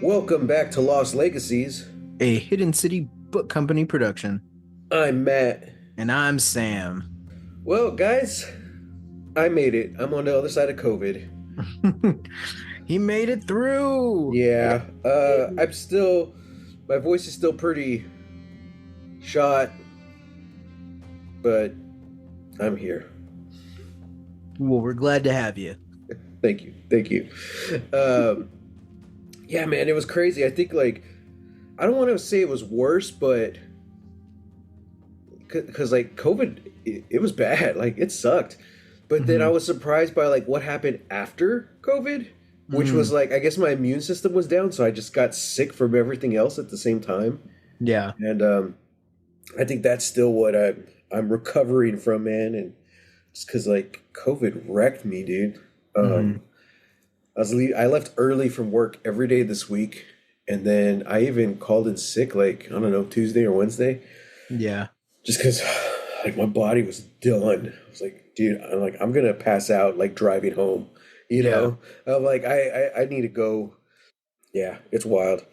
Welcome back to Lost Legacies. A Hidden City Book Company production. I'm Matt. And I'm Sam. Well, guys, I made it. I'm on the other side of COVID. He made it through. Yeah, Yay. I'm still, my voice is still pretty shot, but I'm here. Well, we're glad to have you. Thank you. Thank you. Um, yeah, man, it was crazy. I think, like, I don't want to say it was worse, but because, like, COVID, it was bad. Like, it sucked. But then I Hmm. was surprised by, like, what happened after COVID, which was, Mm, like, I guess my immune system was down, so I just got sick from everything else at the same time. yeah. And I think that's still what I'm recovering from, man. And just because, like, COVID wrecked me, dude. Hmm. Um, I left early from work every day this week, and then I even called in sick, like, I don't know, Tuesday or Wednesday, Yeah. just because like my body was done. I was like, dude, I'm gonna pass out like driving home. You Yeah. know, I'm like, I need to go. Yeah, it's wild.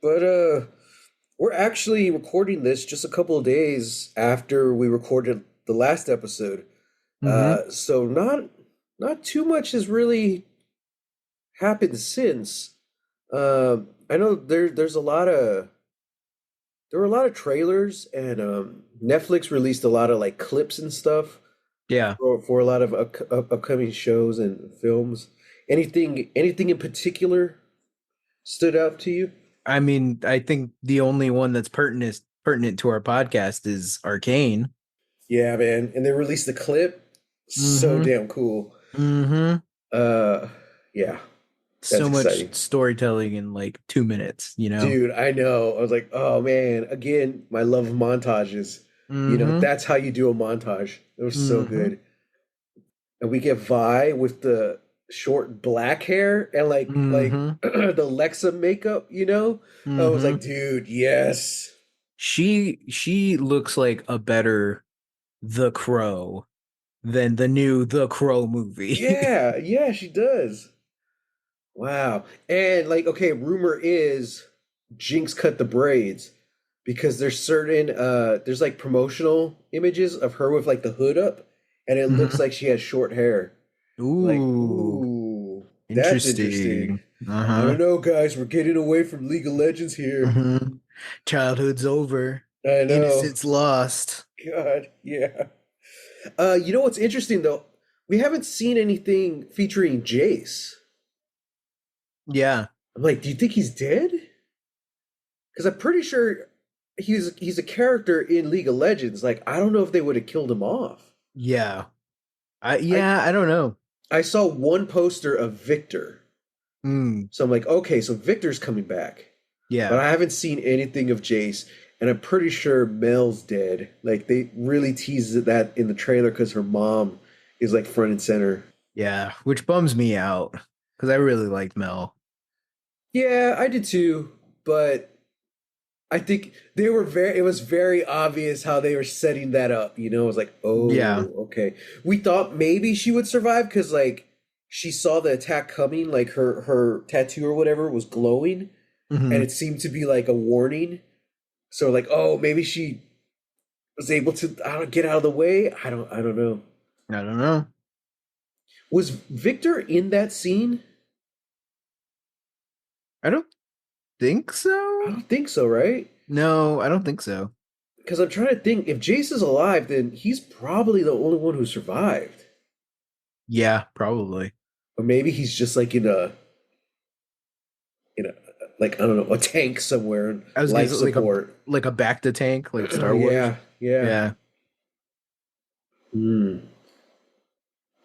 But we're actually recording this just a couple of days after we recorded the last episode. Hmm. So not too much has really happened since. I know there's a lot of there were a lot of trailers, and Netflix released a lot of like clips and stuff Yeah. for a lot of upcoming shows and films. Anything in particular stood out to you? I mean, I think the only one that's pertinent to our podcast is Arcane. Yeah, man. And they released the clip. So Hmm. damn cool. Hmm. Uh, yeah, that's So much exciting. storytelling in like 2 minutes, you know? Dude, I know. I was like, oh man, again, my love of montages. Hmm. That's how you do a montage. It was so Hmm. good. And we get Vi with the short black hair and like Hmm. the Lexa makeup. I was like, Hmm. dude, yes. She looks like a better The Crow than the new The Crow movie. Yeah, yeah, she does. Wow. And like, okay, rumor is Jinx cut the braids because there's like promotional images of her with like the hood up and it looks Hmm. like she has short hair. Like, Ooh, ooh, that's interesting. interesting. I Uh-huh. don't know, guys. We're getting away from League of Legends here. Hmm. Childhood's over. I know. Innocence lost. God, yeah. You know what's interesting though? We haven't seen anything featuring Jace. Yeah. I'm like, do you think he's dead? Because I'm pretty sure he's a character in League of Legends. Like, I don't know if they would have killed him off. Yeah. I I don't know. I saw one poster of Victor, Mm, so I'm like, okay, so Victor's coming back, but yeah. I haven't seen anything of Jace, and I'm pretty sure Mel's dead. Like, they really teased that in the trailer because her mom is like front and center. Yeah. Which bums me out because I really liked Mel. Yeah, I did too, but I think they were very, it was very obvious how they were setting that up. It was like, Yeah. oh, okay. We thought maybe she would survive because, like, she saw the attack coming, like her tattoo or whatever was glowing, and Hmm. it seemed to be like a warning. So, like, oh, maybe she was able to, I don't get out of the way. I don't know. I don't know. Was Victor in that scene? I don't think I so. don't think so, right? No, I don't think so. Because I'm trying to think, if Jace is alive, then he's probably the only one who survived. Yeah, probably. Or maybe he's just like in a like I don't know, a tank somewhere in I was gonna life say support. like a back to tank, like Star Wars. Yeah, yeah. Yeah. Hmm.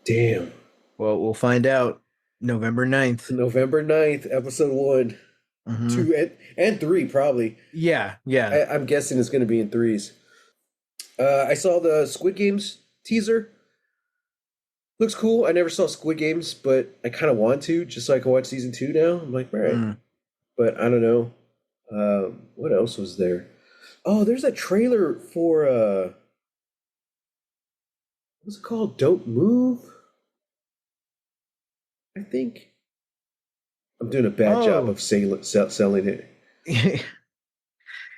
Damn. Well, we'll find out November 9th. November 9th, episode one, Hmm. two, and three probably. Yeah, yeah. I'm guessing it's going to be in threes. I saw the Squid Games teaser. Looks cool. I never saw Squid Games, but I kind of want to just so I can watch season two now. I'm like, all right, Mm. but I don't know. What else was there? Oh, there's a trailer for what's it called? Don't Move, I think. I'm doing a bad job Oh. of selling it.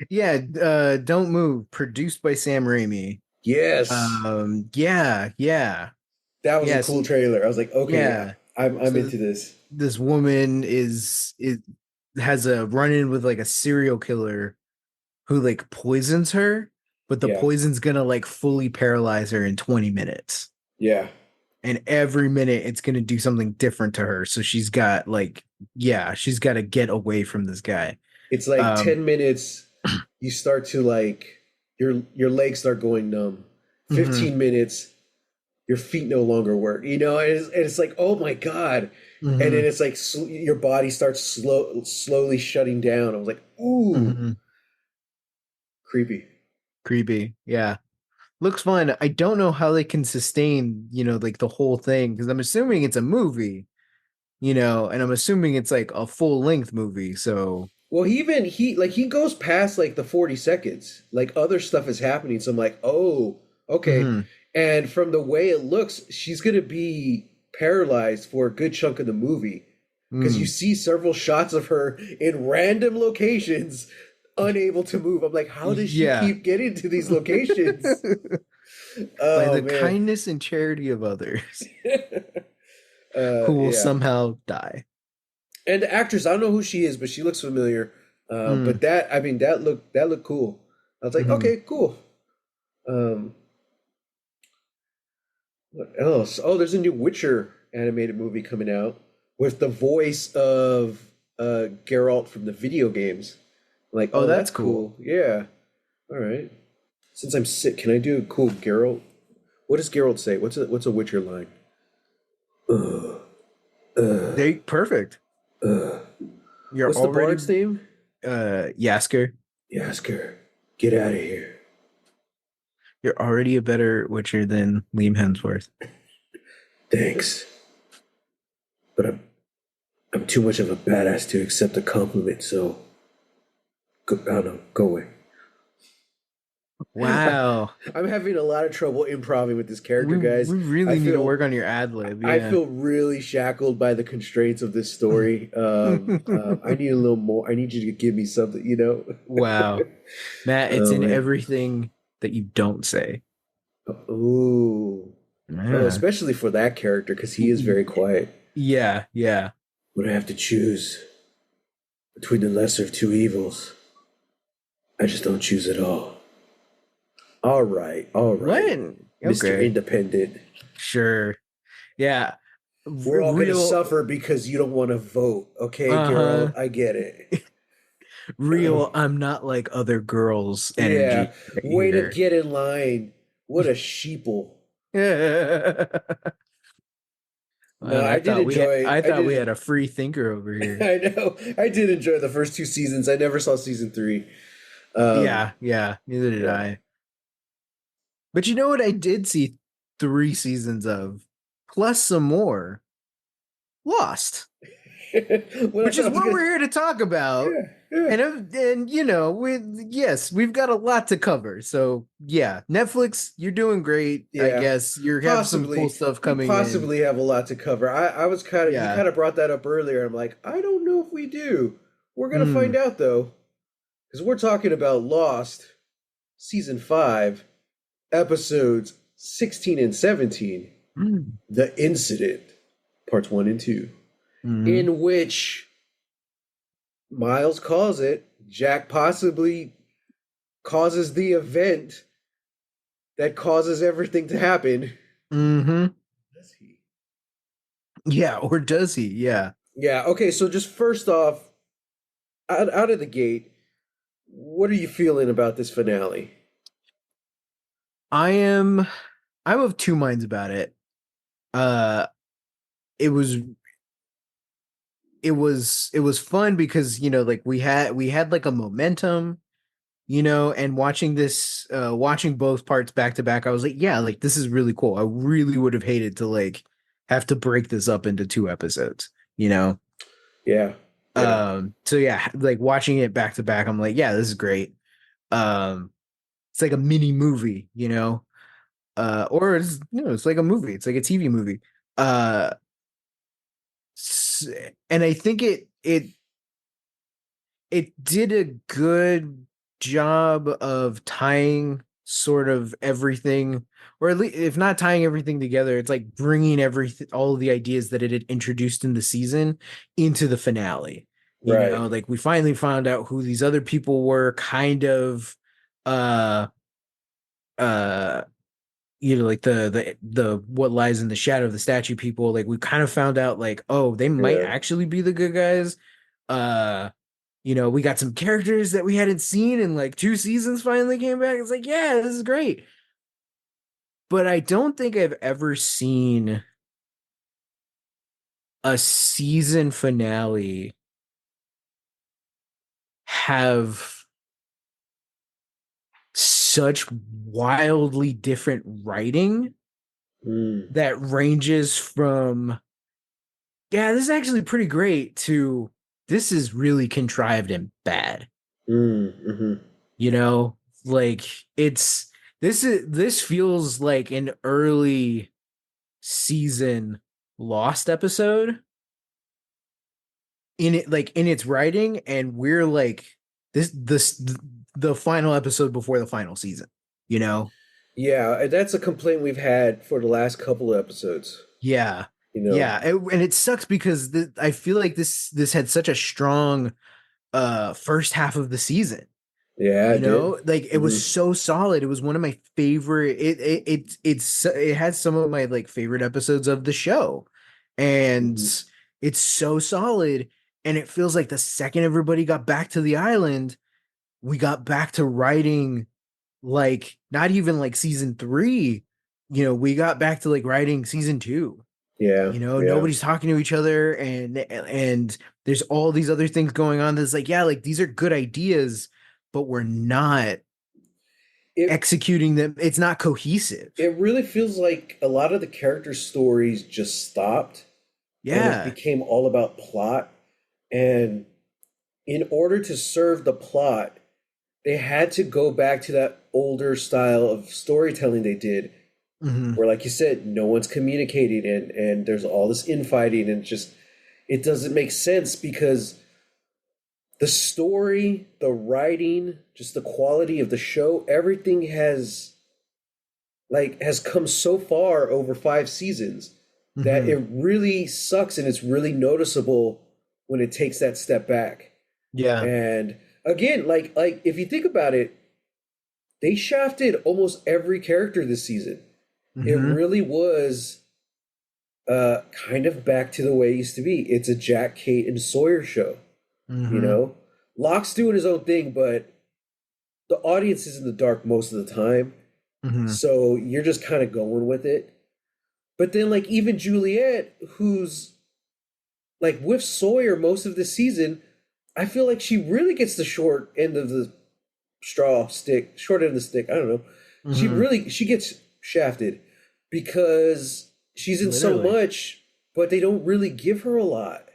Yeah, Don't Move, produced by Sam Raimi. Yes, Yeah, yeah. that was a Yes, cool trailer. I was like, okay, yeah. I'm So into this. this woman has a run-in with like a serial killer who like poisons her, but the Yeah, poison's gonna like fully paralyze her in 20 minutes. yeah. And every minute it's gonna do something different to her. So she's got like, yeah, she's got to get away from this guy. It's like Um, 10 minutes. You start to like your legs start going numb. mhm, 15 minutes, your feet no longer work. And it's like, oh my god. And then mhm, it's like your body starts slowly shutting down. I was like, ooh, mhm. creepy. Creepy. Yeah. Looks fun. I don't know how they can sustain, like the whole thing because I'm assuming it's a movie, and I'm assuming it's like a full length movie. So, Well, he goes past like the 40 seconds. Like other stuff is happening. So I'm like, oh, okay. mhm, And from the way it looks, she's gonna be paralyzed for a good chunk of the movie. Because you mm, see several shots of her in random locations, unable to move. I'm like, how does she yeah. keep getting to these locations? By Oh the man. kindness and charity of others who will Yeah. somehow die. And the actress, I don't know who she is, but she looks familiar. Mm, But I mean, that looked cool. I was like, mhm. okay, cool. Um, what else? Oh, there's a new Witcher animated movie coming out with the voice of Geralt from the video games. I'm like, Oh, oh, that's that's cool. cool. Yeah. All right. Since I'm sick, can I do a cool Geralt? What does Geralt say? What's a Witcher line? Ugh, ugh, They perfect. ugh. You're What's the already bard's name? Yasker. Yasker. Get out of here. You're already a better Witcher than Liam Hemsworth. Thanks, but I'm too much of a badass to accept a compliment. So I don't know. Go away. Wow. I'm having a lot of trouble improving with this character, We guys. I really need to feel work on your ad lib. I Yeah. feel really shackled by the constraints of this story. I need a little more. I need you to give me something, you know? Wow. Matt, it's Oh in man. everything that you don't say. Ooh. Oh, Yeah. especially for that character because he is very quiet. Yeah, yeah. When I have to choose between the lesser of two evils, I just don't choose at all. All right, What? Mr. Okay. Independent. Sure. Yeah. We're all gonna Real suffer because you don't want to vote. Okay, uh-huh. Geralt, I get it. Real I'm not like other girls Yeah, energy right way to here. get in line. What a sheeple. No, Man, I did enjoy. I I thought we had did. a free thinker over here. I know. I did enjoy the first two seasons. I never saw season three. Um, Yeah, yeah, neither did yeah. I. But you know what I did see 3 seasons of, plus some more. Lost, Well, which is I was what gonna. we're here to talk about. Yeah, yeah, And we've got a lot to cover. So yeah, Netflix, you're doing great. I yeah. guess you have some cool Possibly, stuff we coming in. possibly have a lot to cover. I was kind of. You Yeah. kind of brought that up earlier. I'm like, I don't know if we do. We're gonna find Mm, out though, because we're talking about Lost season five, episodes 16 and 17, mm, The Incident, parts one and two, mm, in which Miles calls it, Jack possibly causes the event that causes everything to happen. hmm. Does he? Yeah, or does he? Yeah. Yeah, okay, so just first off, out of the gate, what are you feeling about this finale? I am I'm of two minds about it. Uh it was it was fun because like we had like a momentum, and watching both parts back to back, I was like, yeah, like this is really cool. I really would have hated to like have to break this up into 2 episodes, you know. Yeah, yeah. So yeah, like watching it back to back, I'm like, yeah, this is great. um it's like a mini movie, or it's like a movie, it's like a TV movie. uh and I think it did a good job of tying sort of everything, or at least if not tying everything together, it's like bringing everything, all of the ideas that it had introduced in the season into the finale. You know, Right. like we finally found out who these other people were, kind of, uh, uh, like the what lies in the shadow of the statue people. Like we kind of found out, like, oh, they might Yeah. actually be the good guys. Uh, we got some characters that we hadn't seen in like 2 seasons finally came back. It's like, yeah, this is great. But I don't think I've ever seen a season finale have such wildly different writing Mm, that ranges from, yeah, this is actually pretty great, to this is really contrived and bad. hmm You know, like it's this feels like an early season Lost episode in it, like in its writing, and we're like this the final episode before the final season, you know? Yeah, and that's a complaint we've had for the last couple of episodes, Yeah. you know. Yeah, and it sucks because I feel like this had such a strong first half of the season. Yeah, You it did. know, like it was Hmm so solid. It was one of my favorite. It has some of my like favorite episodes of the show, and hmm it's so solid. And it feels like the second everybody got back to the island, we got back to writing, like not even like season three. We got back to like writing season two. Yeah, yeah. Nobody's talking to each other, and there's all these other things going on. That's like, yeah, like these are good ideas, but we're not It executing them. It's not cohesive. it really feels like a lot of the character stories just stopped and it Yeah. became all about plot. And in order to serve the plot, they had to go back to that older style of storytelling they did, Hmm. where, like you said, no one's communicating and there's all this infighting and just it doesn't make sense because the story, the writing, just the quality of the show, everything has come so far over 5 seasons that Hmm. it really sucks and it's really noticeable when it takes that step back. Yeah. And again, like if you think about it, they shafted almost every character this season. It Hmm. really was kind of back to the way it used to be. It's a Jack, Kate, and Sawyer show, you Hmm. know? Locke's doing his own thing, but the audience is in the dark most of the time. Hmm. So you're just kind of going with it. But then, like, even Juliet, who's like with Sawyer most of the season, I feel like she really gets the short end of the short end of the stick. I don't know. Hmm. She gets shafted because she's in so Literally. much, but they don't really give her a lot,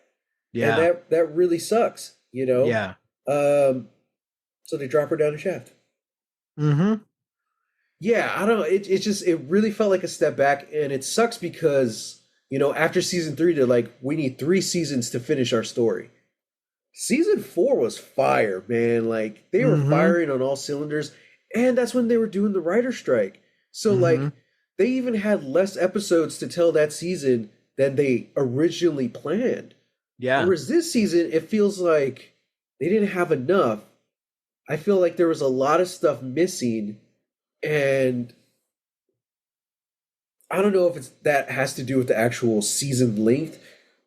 and Yeah. that really sucks, you know. Yeah. So they drop her down a shaft. Hmm. Yeah, I don't know. It really felt like a step back, and it sucks because after season three, they're like, we need 3 seasons to finish our story. Season four was fire, man. Like they were Hmm. firing on all cylinders, and that's when they were doing the writer strike. So Hmm. like they even had less episodes to tell that season than they originally planned. Yeah. Whereas this season, it feels like they didn't have enough. I feel like there was a lot of stuff missing, and I don't know if it's that has to do with the actual season length,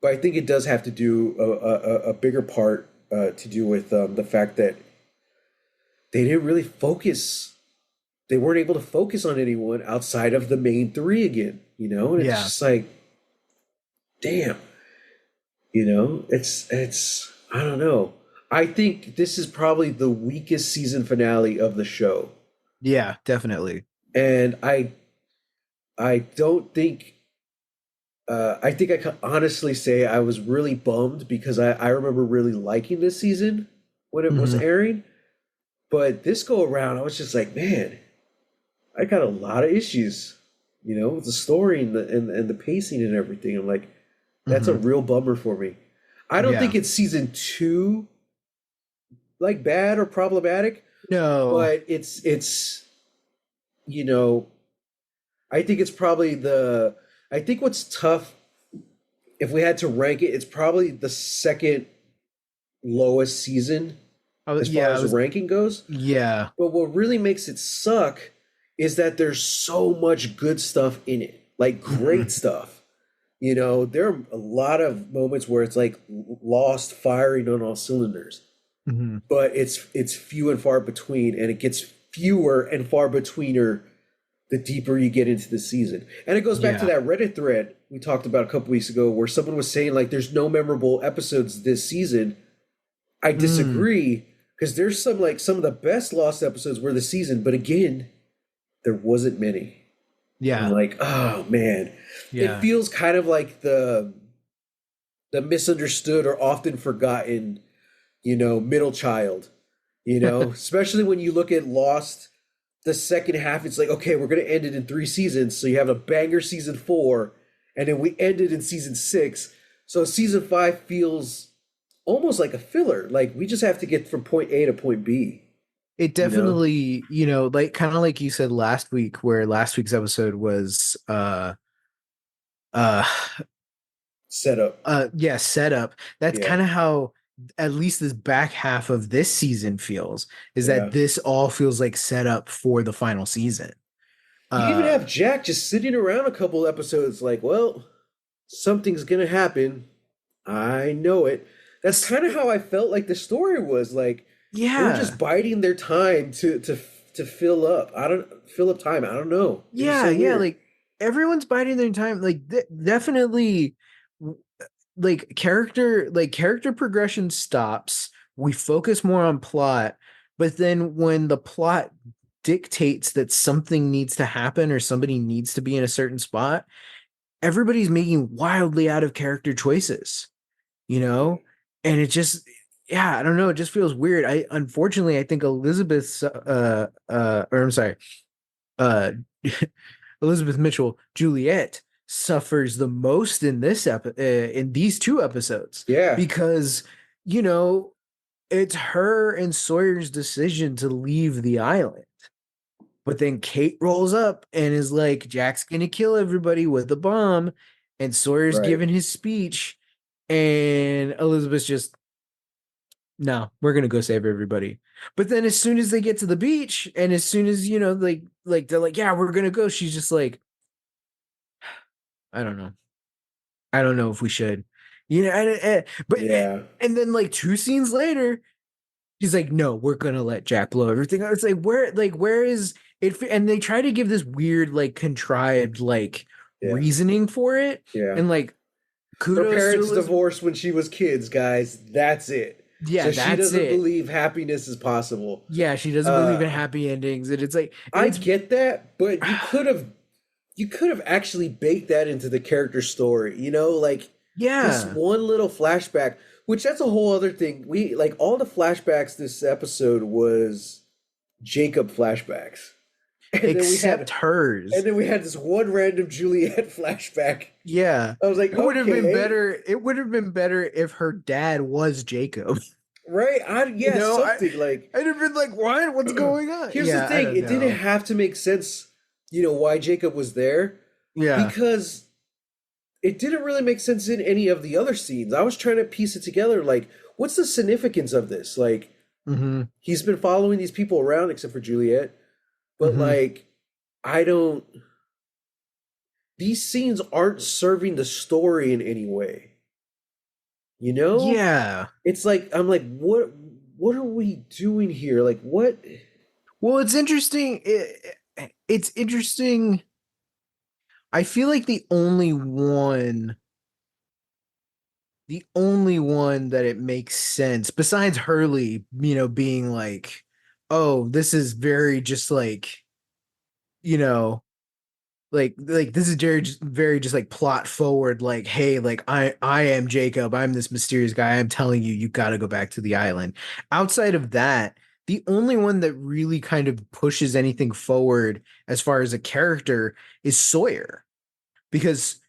but I think it does have to do a bigger part to do with the fact that they didn't really focus. They weren't able to focus on anyone outside of the main three again, and it's Yeah. just like, damn, it's I don't know. I think this is probably the weakest season finale of the show, Yeah. Definitely. and I don't think I think I can honestly say I was really bummed because I remember really liking this season when it was Hmm. airing. But this go around, I was just like, man, I got a lot of issues, with the story and the pacing and everything. I'm like, that's a Hmm. real bummer for me. I don't think Yeah. it's season two like bad or problematic, No. but it's you know I think it's probably the I think what's tough if we had to rank it, it's probably the second lowest season as far Yeah, I as the was ranking goes. yeah. But what really makes it suck is that there's so much good stuff in it, like great Mhm. stuff. There are a lot of moments where it's like lost firing on all cylinders, Mhm. but it's few and far between, and it gets fewer and far betweener the deeper you get into the season. And it goes back to Yeah. that Reddit thread we talked about a couple weeks ago where someone was saying like there's no memorable episodes this season. I Mm. disagree because there's some of the best lost episodes were this season, but again, there wasn't many. I'm Yeah. like, oh man, it Yeah. feels kind of like the misunderstood or often forgotten, middle child. Especially when you look at Lost, the second half, it's like, okay, we're gonna end it in 3 seasons, so you have a banger season four, and then we end it in season six. So season five feels almost like a filler. Like we just have to get from point A to point B. It You know, definitely, like kind of like you said last week, where last week's episode was uh setup. yeah, setup. That's Yeah, kind of how at least this back half of this season feels, is that yeah. this all feels like setup for the final season. You even Uh have Jack just sitting around a couple episodes, like, well, something's gonna happen. I know it. That's s- kind of how I felt like the story was. Like they were just yeah. biding their time to fill up. I don't fill up time. I don't know. It was Yeah, so yeah, weird. like everyone's biding their time. Like definitely character progression stops. We focus more on plot, but then when the plot dictates that something needs to happen or somebody needs to be in a certain spot, everybody's making wildly out of character choices, you know? And it just yeah, I don't know, it just feels weird. I unfortunately I think Elizabeth's or I'm sorry, uh Elizabeth Mitchell, Juliet suffers the most in in these two episodes Yeah, because you know it's her and Sawyer's decision to leave the island. But then Kate rolls up and is like, Jack's gonna kill everybody with the bomb, and Sawyer's right. giving his speech, and Elizabeth's just no, we're gonna go save everybody. But then as soon as they get to the beach, and as soon as like they're like, yeah, we're gonna go, she's just like, I don't know. I don't know if we should. Yeah, And then like two scenes later, he's like, no, we're gonna let Jack blow everything out. It's where is it? And they try to give this weird, like contrived, like yeah, reasoning for it. yeah. And like Her kudos to parents Elizabeth. divorced when she was kids, guys. That's it. Yeah, So she that's doesn't it. believe happiness is possible. Yeah, she doesn't believe in Uh, happy endings. And it's like, and I it's get that, but you could have actually baked that into the character story, like this yeah, one little flashback, which that's a whole other thing. We like all the flashbacks this episode was Jacob flashbacks. And then we except had and hers. then we had this one random Juliet flashback. Yeah. I was like, It would have been okay, better. It would have been better if her dad was Jacob. right? Yeah, I something like I'd have been like, what? What's going on? here's the Yeah, I thing, don't it didn't know. have to make sense, why Jacob was there Yeah. because it didn't really make sense in any of the other scenes. I was trying to piece it together. Like, what's the significance of this? Like, Hmm. he's been following these people around, except for Juliet. But Hmm. like, I don't. These scenes aren't serving the story in any way. You know, Yeah. it's like I'm like, what? What are we doing here? Like, what? Well, it's interesting. It's interesting. I feel like the only one that it makes sense, besides Hurley, being like, oh, this is very just like, you know, like this is very just like plot forward, like, hey, like I am Jacob, I'm this mysterious guy, I'm telling you, you got to go back to the island. Outside of that, the only one that really kind of pushes anything forward as far as a character is Sawyer, because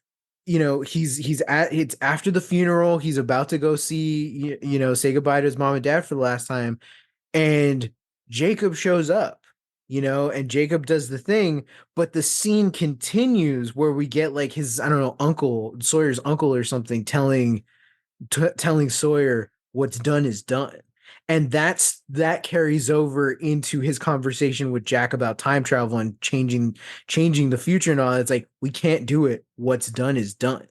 he's at it's after the funeral. He's about to go see say goodbye to his mom and dad for the last time, and Jacob shows up, and Jacob does the thing, but the scene continues where we get like his, I don't know, uncle, Sawyer's uncle or something, telling Sawyer what's done is done. And that carries over into his conversation with Jack about time travel and changing the future and all. It's like, we can't do it. What's done is done.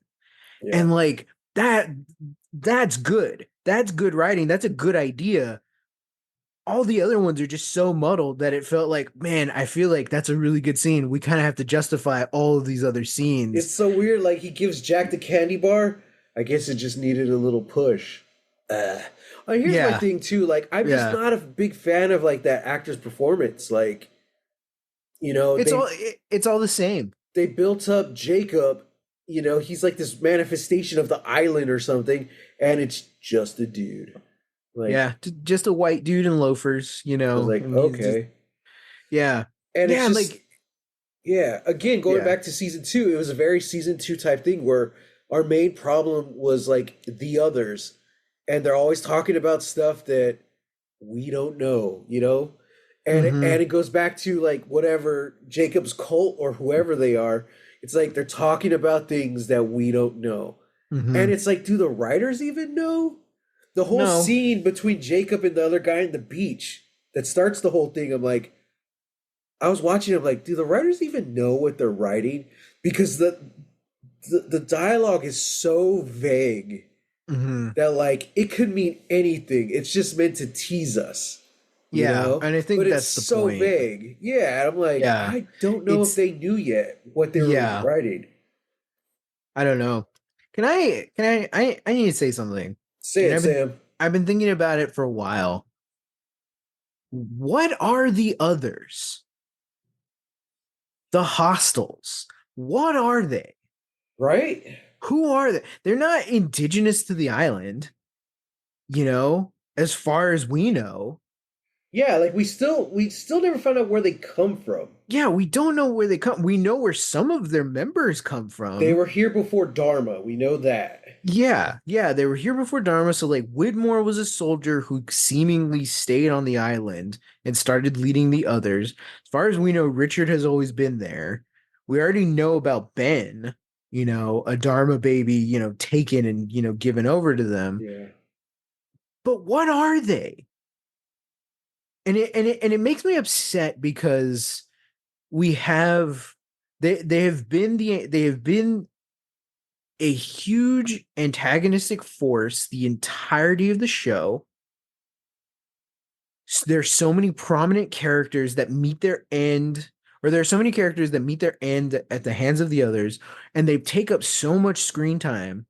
Yeah. And like that's good. That's good writing. That's a good idea. All the other ones are just so muddled that it felt like, man, I feel like that's a really good scene. We kind of have to justify all of these other scenes. It's so weird. Like he gives Jack the candy bar. I guess it just needed a little push. Uh, here's my Yeah, thing too. Like I'm just yeah. not a big fan of like that actor's performance. Like you know It's they all it's all the same. they built up Jacob. He's like this manifestation of the island or something, and it's just a dude. Like Yeah, just a white dude in loafers, I was like, and he's just, okay, yeah, and it's yeah, just like, yeah. Again, going yeah, back to season two, it was a very season two type thing where our main problem was like the others, and they're always talking about stuff that we don't know, and mm-hmm, it goes back to like whatever Jacob's cult or whoever they are. It's like they're talking about things that we don't know, and mm-hmm. it's like, do the writers even know? The whole No, scene between Jacob and the other guy on the beach that starts the whole thing. I'm like, I was watching. I'm like, do the writers even know what they're writing? Because the dialogue is so vague mm-hmm. that like it could mean anything. It's just meant to tease us, you Yeah, know? and I But think it's that's the so point. vague. Yeah, and I'm like, Yeah, I don't know if it's they knew yet what they were yeah, writing. I don't know. I need to say something, Say and it, Sam. I've been thinking about it for a while. What are the others? The hostiles. What are they? Right? Who are they? They're not indigenous to the island, as far as we know. Yeah, like we still never found out where they come from. Yeah, we don't know where they come. We know where some of their members come They from. were here before Dharma. We know that. Yeah, yeah, they were here before Dharma. So, like, Widmore was a soldier who seemingly stayed on the island and started leading the others. As far as we know, Richard has always been there. We already know about Ben, a Dharma baby, taken and, given over to them. Yeah. But what are they? And it makes me upset because we have they have been a huge antagonistic force the entirety of the show. There's so many prominent characters that meet their end, or there are so many characters that meet their end at the hands of the others, and they take up so much screen time.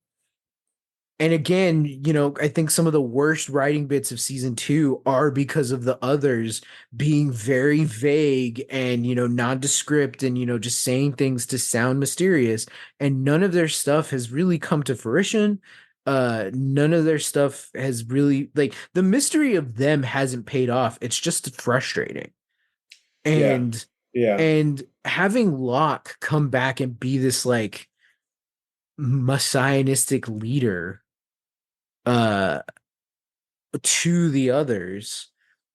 And again, I think some of the worst writing bits of season two are because of the others being very vague and, nondescript and, just saying things to sound mysterious. And none of their stuff has really come to fruition. None of their stuff has really, like, the mystery of them hasn't paid off. It's just frustrating. Yeah. And, Yeah. and having Locke come back and be this, like, messianistic leader, uh to the others,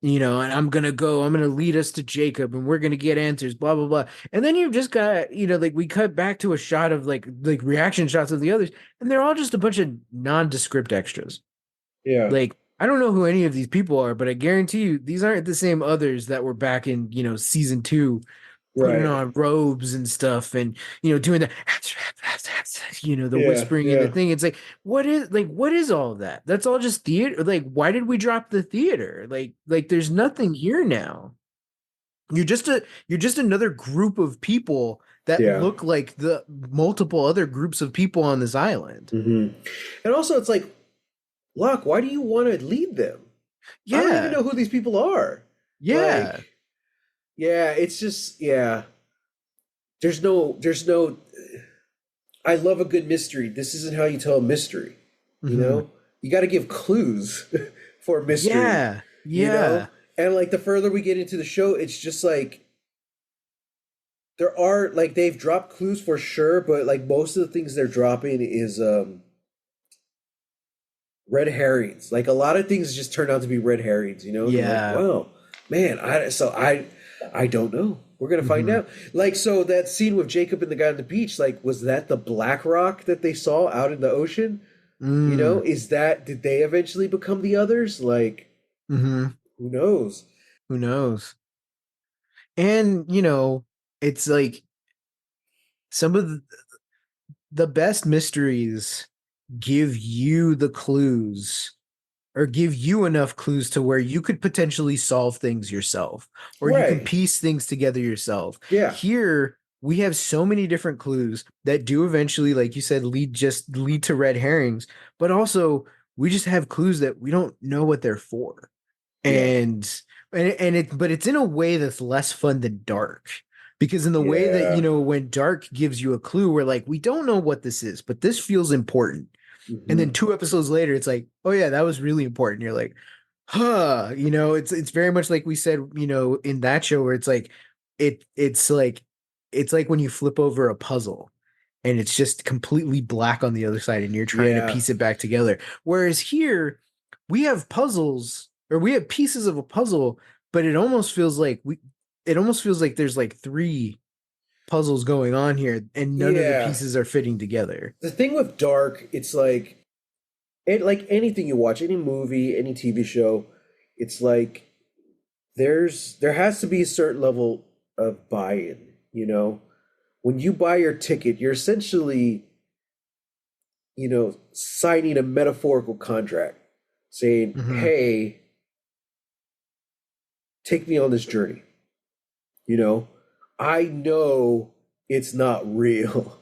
and I'm gonna lead us to Jacob and we're gonna get answers, blah blah blah. And then you've just got, like, we cut back to a shot of like reaction shots of the others, and they're all just a bunch of nondescript extras. Yeah. Like, I don't know who any of these people are, but I guarantee you these aren't the same others that were back in, season two, putting Right. on robes and stuff and, doing the the Yeah. whispering in the Yeah. thing. It's like, what is all of that? That's all just theater. Like, why did we drop the theater? Like there's nothing here now. You're just another group of people that Yeah. look like the multiple other groups of people on this island. hmm And also, it's like, Locke, why do you want to lead them? I don't even Yeah. know who these people are. Yeah. Like, yeah, it's just, yeah. There's no. I love a good mystery. This isn't how you tell a mystery. You Hmm. know, you got to give clues for a mystery. Yeah. You know, Yeah. and like the further we get into the show, it's just like there are like they've dropped clues for sure, but like most of the things they're dropping is red herrings. Like a lot of things just turn out to be red herrings, you know? And you're like, Yeah. wow, man, I don't know. We're gonna find Hmm. out. Like, so that scene with Jacob and the guy on the beach, like, was that the black rock that they saw out in the ocean? You know, Mm. is that did they eventually become the others? Like, Hmm. who knows? Who knows? And it's like some of the best mysteries give you the clues or give you enough clues to where you could potentially solve things yourself or you can Right. piece things together yourself. Yeah. Here we have so many different clues that do eventually, like you said, lead to red herrings, but also we just have clues that we don't know what they're for. Yeah. And but it's in a way that's less fun than dark. Because in the way that, Yeah. when dark gives you a clue, we're like, we don't know what this is, but this feels important. And then Hmm. 2 episodes later, it's like, oh yeah, that was really important. You're like, huh, it's very much like we said, in that show where it's like, it's like when you flip over a puzzle and it's just completely black on the other side and you're trying to Yeah. piece it back together. Whereas here, we have puzzles or we have pieces of a puzzle, but it almost feels like there's like three puzzles going on here and none of the Yeah. pieces are fitting together. The thing with Dark, it's like anything you watch, any movie, any TV show, it's like there has to be a certain level of buy-in, you know? When you buy your ticket, you're essentially, signing a metaphorical contract saying, Hmm. "Hey, take me on this journey." You know, I know it's not real.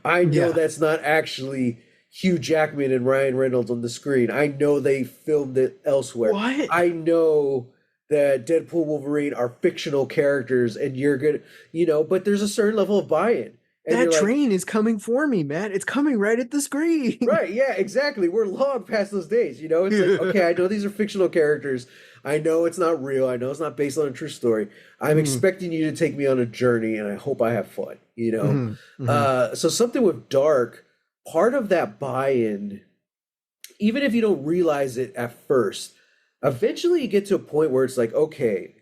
I know Yeah. that's not actually Hugh Jackman and Ryan Reynolds on the screen. I know they filmed it elsewhere. What? I know that Deadpool Wolverine are fictional characters and you're gonna, but there's a certain level of buy-in. And That you're like, train is coming for me, man. It's coming right at the screen. right, yeah, exactly. We're long past those days, you know? It's like, okay, I know these are fictional characters. I know it's not real. I know it's not based on a true story. I'm Hmm. expecting you to take me on a journey and I hope I have fun, you know? Hmm. Hmm. So something with Dark, part of that buy-in, even if you don't realize it at first, eventually you get to a point where it's like, okay,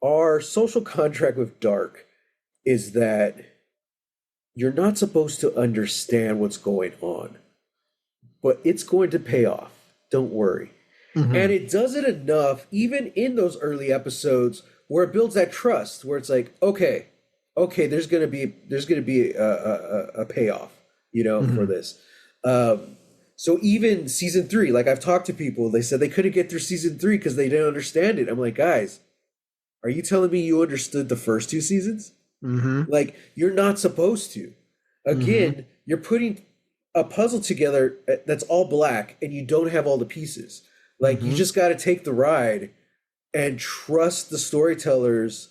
our social contract with Dark is that you're not supposed to understand what's going on, but it's going to pay off. Don't worry. And Hmm. it does it enough, even in those early episodes, where it builds that trust, where it's like, okay, there's gonna be a payoff, for Hmm. this. So even season three, like I've talked to people, they said they couldn't get through season three because they didn't understand it. I'm like, guys, are you telling me you understood the first two seasons? Hmm. Like, you're not supposed to. Hmm. Again, you're putting a puzzle together that's all black and you don't have all the pieces. Like, you Hmm. just got to take the ride and trust the storytellers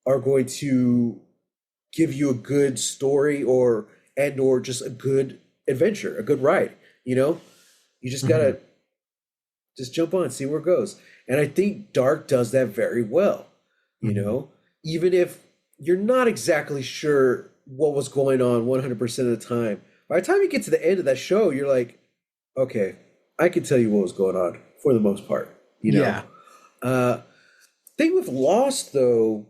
are going to give you a good story or just a good adventure, a good ride, you know? You just got Hmm. to just jump on, see where it goes. And I think Dark does that very well, you Hmm. know? Even if you're not exactly sure what was going on 100% of the time, by the time you get to the end of that show, you're like, okay, I can tell you what was going on for the most part, you know? Yeah. Uh, thing with Lost, though,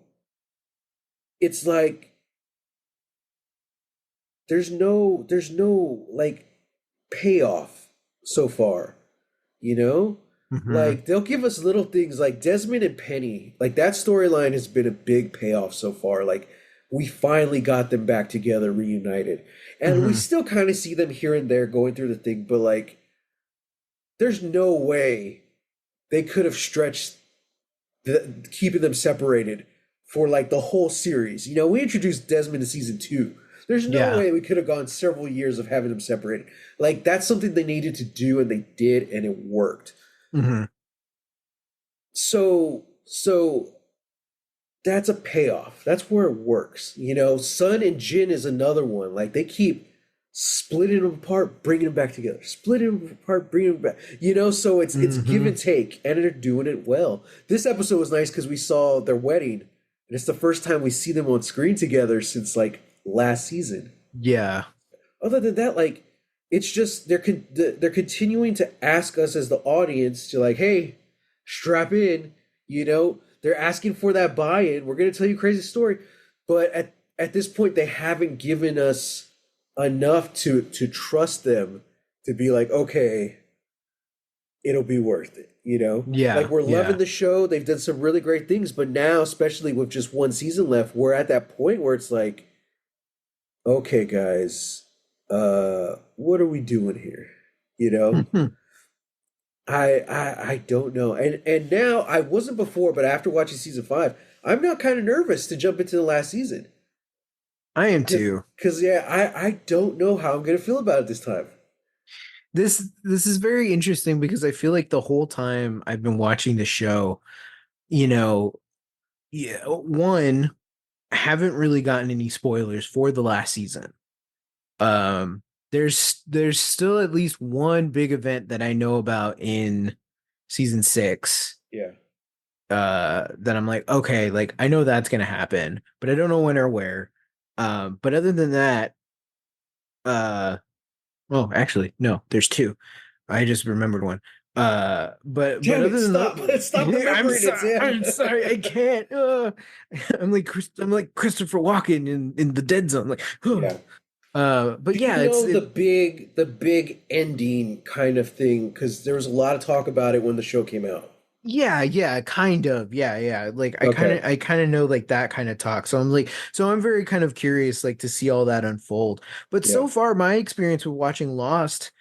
it's like there's no like payoff so far, you know? Hmm. Like they'll give us little things like Desmond and Penny. Like that storyline has been a big payoff so far. Like we finally got them back together, reunited. And we Hmm. still kind of see them here and there going through the thing, but like there's no way they could have stretched keeping them separated for like the whole series. You know, we introduced Desmond in season two. There's no Yeah. way we could have gone several years of having them separated. Like that's something they needed to do, and they did, and it worked. Hmm. So that's a payoff. That's where it works. You know, Sun and Jin is another one. Like they keep splitting them apart, bringing them back together, splitting them apart, bringing them back. You know, so it's give Hmm. and take, and they're doing it well. This episode was nice because we saw their wedding and it's the first time we see them on screen together since like last season. Yeah. Other than that, like it's just they're continuing to ask us as the audience to like, hey, strap in. They're asking for that buy-in. We're gonna tell you a crazy story, but at this point, they haven't given us enough to trust them to be like, okay, it'll be worth it. Like Yeah. we're loving Yeah. the show. They've done some really great things, but now, especially with just one season left, we're at that point where it's like, okay, guys, what are we doing here? You know, I don't know. And now I wasn't before, but after watching season 5, I'm now kind of nervous to jump into the last season. I am Cause, too. yeah, I don't know how I'm gonna feel about it this time. This is very interesting because I feel like the whole time I've been watching the show, you know, yeah, one, I haven't really gotten any spoilers for the last season. Um, there's still at least one big event that I know about in season 6, Yeah. that I'm like, okay, like I know that's gonna happen, but I don't know when or where. But other than that, uh, oh, actually, no, there's two. I just remembered one. But Damn it! other than Stop! Stop that, remembering it, Sam. I'm sorry, I can't. I'm like Christopher Walken in the Dead Zone. Like, Yeah. but Do you yeah, know the big ending kind of thing? Because there was a lot of talk about it when the show came out. yeah, kind of, yeah. Like Okay. I kind of know like that kind of talk. So I'm like, so I'm very kind of curious, like to see all that unfold. But Yeah. so far, my experience with watching Lost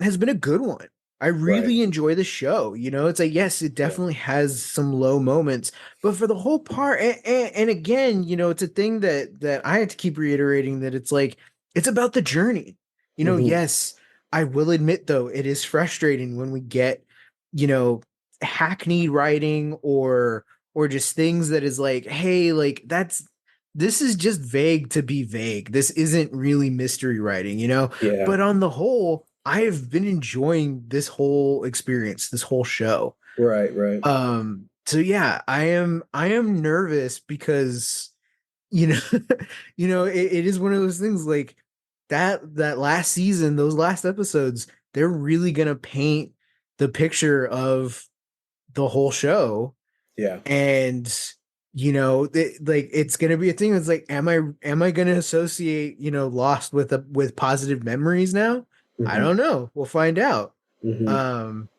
has been a good one. I Right. really enjoy the show. It's like, yes, it Yeah. definitely has some low moments, but for the whole part, and again, it's a thing that I have to keep reiterating that it's like it's about the journey. Hmm. Yes, I will admit though, it is frustrating when we get, you know, hackneyed writing or just things that is like, hey, like this is just vague to be vague. This isn't really mystery writing. Yeah. But on the whole, I have been enjoying this whole experience, this whole show. Right. Right. So yeah, I am nervous because you know, it is one of those things like that last season, those last episodes, they're really gonna paint the picture of the whole show. Yeah. And like it's gonna be a thing that's like, am I gonna associate, Lost with positive memories now? I Hmm. don't know, we'll find out. Hmm. um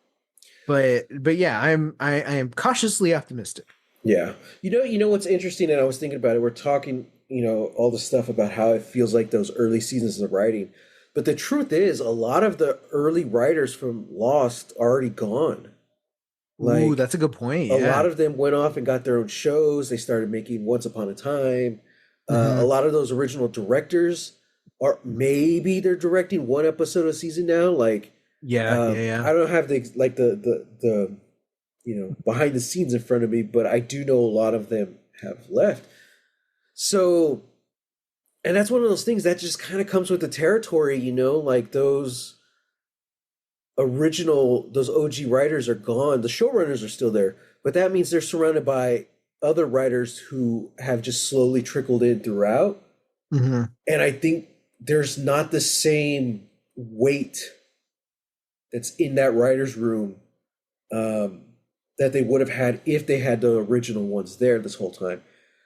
but yeah, I am cautiously optimistic. Yeah. You know what's interesting, and I was thinking about it. We're talking, all the stuff about how it feels like those early seasons of writing. But the truth is, a lot of the early writers from Lost are already gone. Ooh, Like that's a good point. a lot Yeah. of them went off and got their own shows. They started making Once Upon a Time. A Hmm. lot of those original directors are maybe they're directing one episode a season now. Like, Yeah. I don't have the behind the scenes in front of me, but I do know a lot of them have left. So, and that's one of those things that just kind of comes with the territory, like those OG writers are gone. The showrunners are still there, but that means they're surrounded by other writers who have just slowly trickled in throughout. Hmm. And I think there's not the same weight that's in that writer's room, um, that they would have had if they had the original ones there this whole time.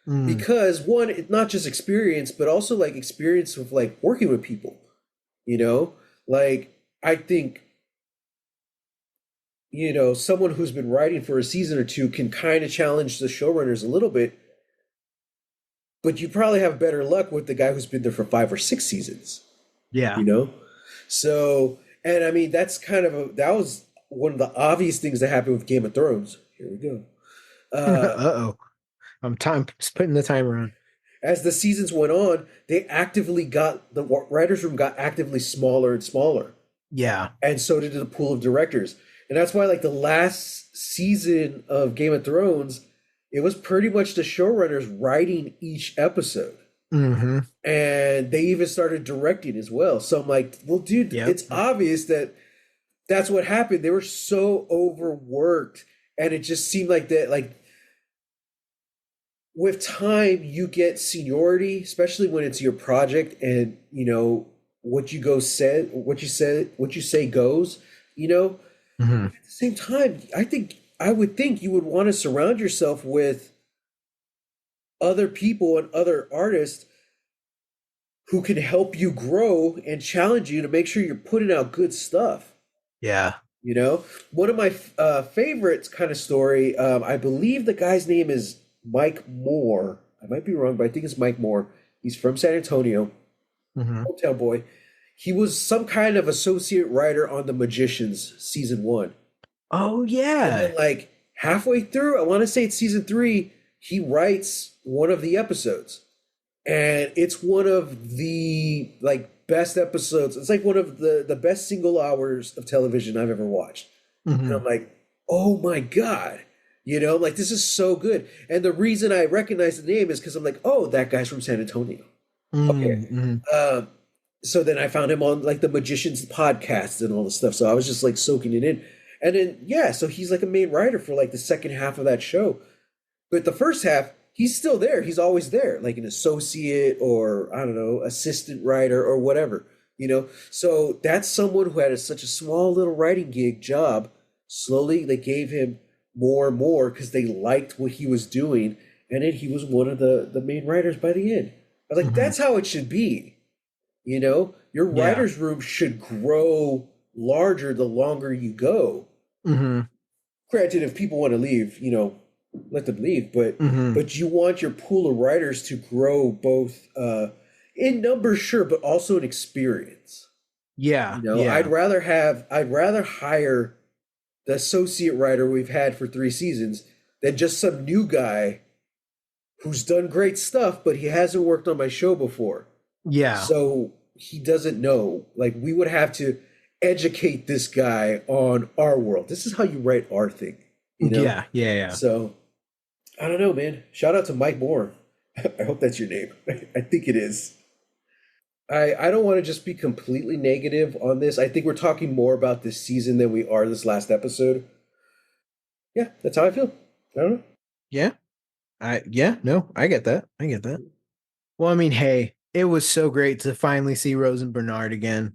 Mm. Because one, it's not just experience, but also like experience of like working with people, you know? Like, I think someone who's been writing for a season or two can kind of challenge the showrunners a little bit, but you probably have better luck with the guy who's been there for 5 or 6 seasons, Yeah. you know? So, and I mean, that was one of the obvious things that happened with Game of Thrones. Here we go. Uh, Uh-oh, I'm just putting the timer on. as the seasons went on, the writers' room got actively smaller and smaller. Yeah. And so did the pool of directors. And that's why, like, the last season of Game of Thrones, it was pretty much the showrunners writing each episode. Hmm. And they even started directing as well. So I'm like, well, dude, Yep. it's obvious that that's what happened. They were so overworked. And it just seemed like that, like, with time you get seniority, especially when it's your project and what you say goes, you know. Hmm. At the same time, I would think you would want to surround yourself with other people and other artists who can help you grow and challenge you to make sure you're putting out good stuff. Yeah. You know, one of my favorites kind of story. I believe the guy's name is Mike Moore. I might be wrong, but I think it's Mike Moore. He's from San Antonio, Hmm. hometown boy. He was some kind of associate writer on The Magicians season one, Oh and then yeah. like halfway through, I want to say it's season three, he writes one of the episodes, and it's one of the like best episodes. It's like one of the best single hours of television I've ever watched. And Hmm. I'm like, oh my God. Like this is so good. And the reason I recognize the name is because I'm like, oh, that guy's from San Antonio. Okay. Mm-hmm. Um, so then I found him on like the Magicians podcast and all this stuff. So I was just like soaking it in. And then, yeah, so he's like a main writer for like the second half of that show. But the first half, he's still there. He's always there, like an associate or I don't know, assistant writer or whatever. So that's someone who had such a small little writing gig job. Slowly, they gave him more and more because they liked what he was doing, and then he was one of the main writers by the end. I was like, Hmm. that's how it should be. Your Yeah. writer's room should grow larger the longer you go. Hmm. Granted, if people want to leave, let them leave. But Hmm. but you want your pool of writers to grow both in numbers, sure, but also in experience. Yeah. I'd Yeah. rather hire the associate writer we've had for 3 seasons than just some new guy who's done great stuff, but he hasn't worked on my show before. Yeah. So he doesn't know. Like we would have to educate this guy on our world. This is how you write our thing, you know? Yeah. Yeah. Yeah. So I don't know, man. Shout out to Mike Moore. I hope that's your name. I think it is. I don't want to just be completely negative on this. I think we're talking more about this season than we are this last episode. Yeah, that's how I feel. I don't know. Yeah. Yeah, no, I get that. I get that. Well, I mean, hey, it was so great to finally see Rose and Bernard again.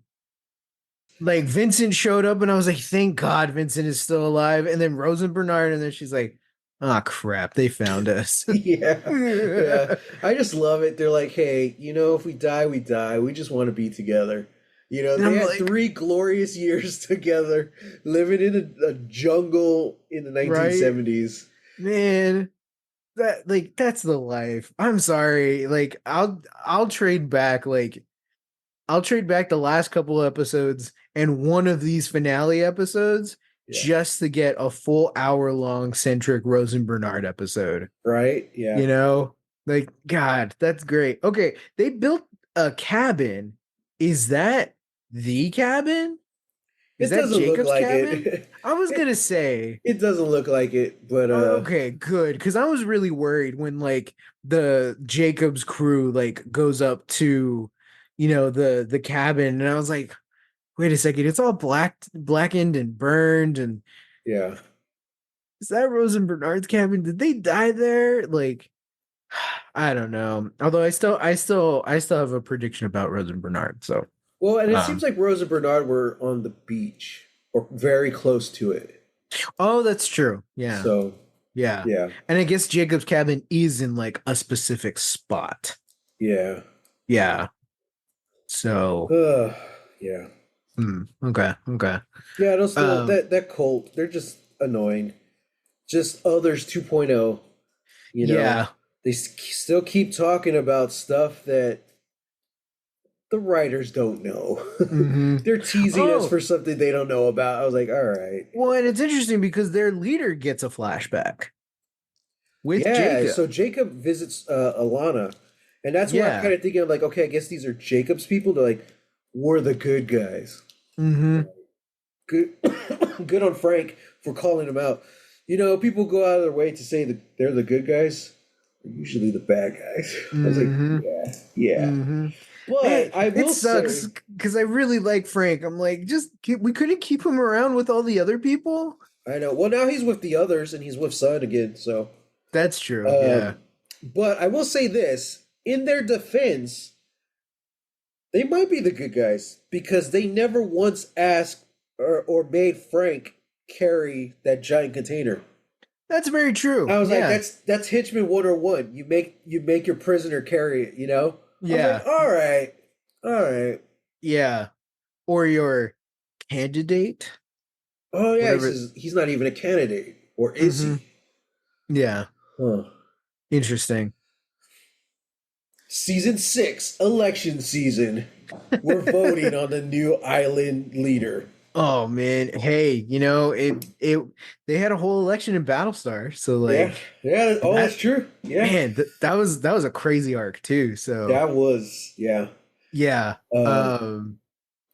Like Vincent showed up and I was like, thank God Vincent is still alive. And then Rose and Bernard, and then she's like, oh crap, they found us. Yeah, yeah. And I just love it. They're like, hey, if we die, we die. We just want to be together. They I'm had like, 3 glorious years together, living in a jungle in the right? 1970s. Man, that's the life. I'm sorry. Like I'll trade back the last couple episodes and one of these finale episodes Yeah, just to get a full hour long centric Rose and Bernard episode. right? Yeah. You know, like God, that's great. Okay, they built a cabin. Is that the cabin? Is It that doesn't look Jacob's like cabin? it. I was It gonna say, it doesn't look like it, but oh, okay, good, because I was really worried when like the Jacobs crew like goes up to, the cabin, and I was like, wait a second, it's all blackened and burned, and yeah. is that Rose and Bernard's cabin? Did they die there? Like, I don't know. Although I still have a prediction about Rose and Bernard. So, Well, and it seems um, like Rose and Bernard were on the beach or very close to it. oh, that's true. Yeah, So, yeah. yeah, And I guess Jacob's cabin is in like a specific spot. yeah. Yeah. So, Yeah. okay, okay. Yeah, those Um, that cult, they're just annoying. Just others 2.0, you know. yeah. They still keep talking about stuff that the writers don't know. Hmm. They're teasing us Oh, for something they don't know about. I was like, all right. well, and it's interesting because their leader gets a flashback with Yeah, so Jacob. Jacob visits Alana, and that's where I'm kind Yeah. of thinking, I'm like, okay, I guess these are Jacob's people. They're like, we're the good guys. Hmm. Good, good on Frank for calling him out. People go out of their way to say that they're the good guys. They're usually the bad guys. I was like, Hmm. yeah, yeah. Hmm. Man, But I it will sucks say, because I really like Frank. I'm like, we couldn't keep him around with all the other people. I know. Well, now he's with the others, and he's with Son again. So, That's true. um, Yeah. But I will say this, in their defense, they might be the good guys because they never once asked or made Frank carry that giant container. That's very true. I was like, Yeah. that's Hitchman 101. You make your prisoner carry it, you know? I was like, Yeah. all right, all right. Yeah. Or your candidate, Oh yeah, he whatever. says he's not even a candidate. Or is Mm-hmm. he? Yeah. Huh. Interesting. Season 6, election season. We're voting on the new island leader. Oh man. Hey, it they had a whole election in Battlestar. So Yeah, like yeah. Oh, that's that true. Yeah, man, that was a crazy arc too. So that was yeah. yeah. Um, Um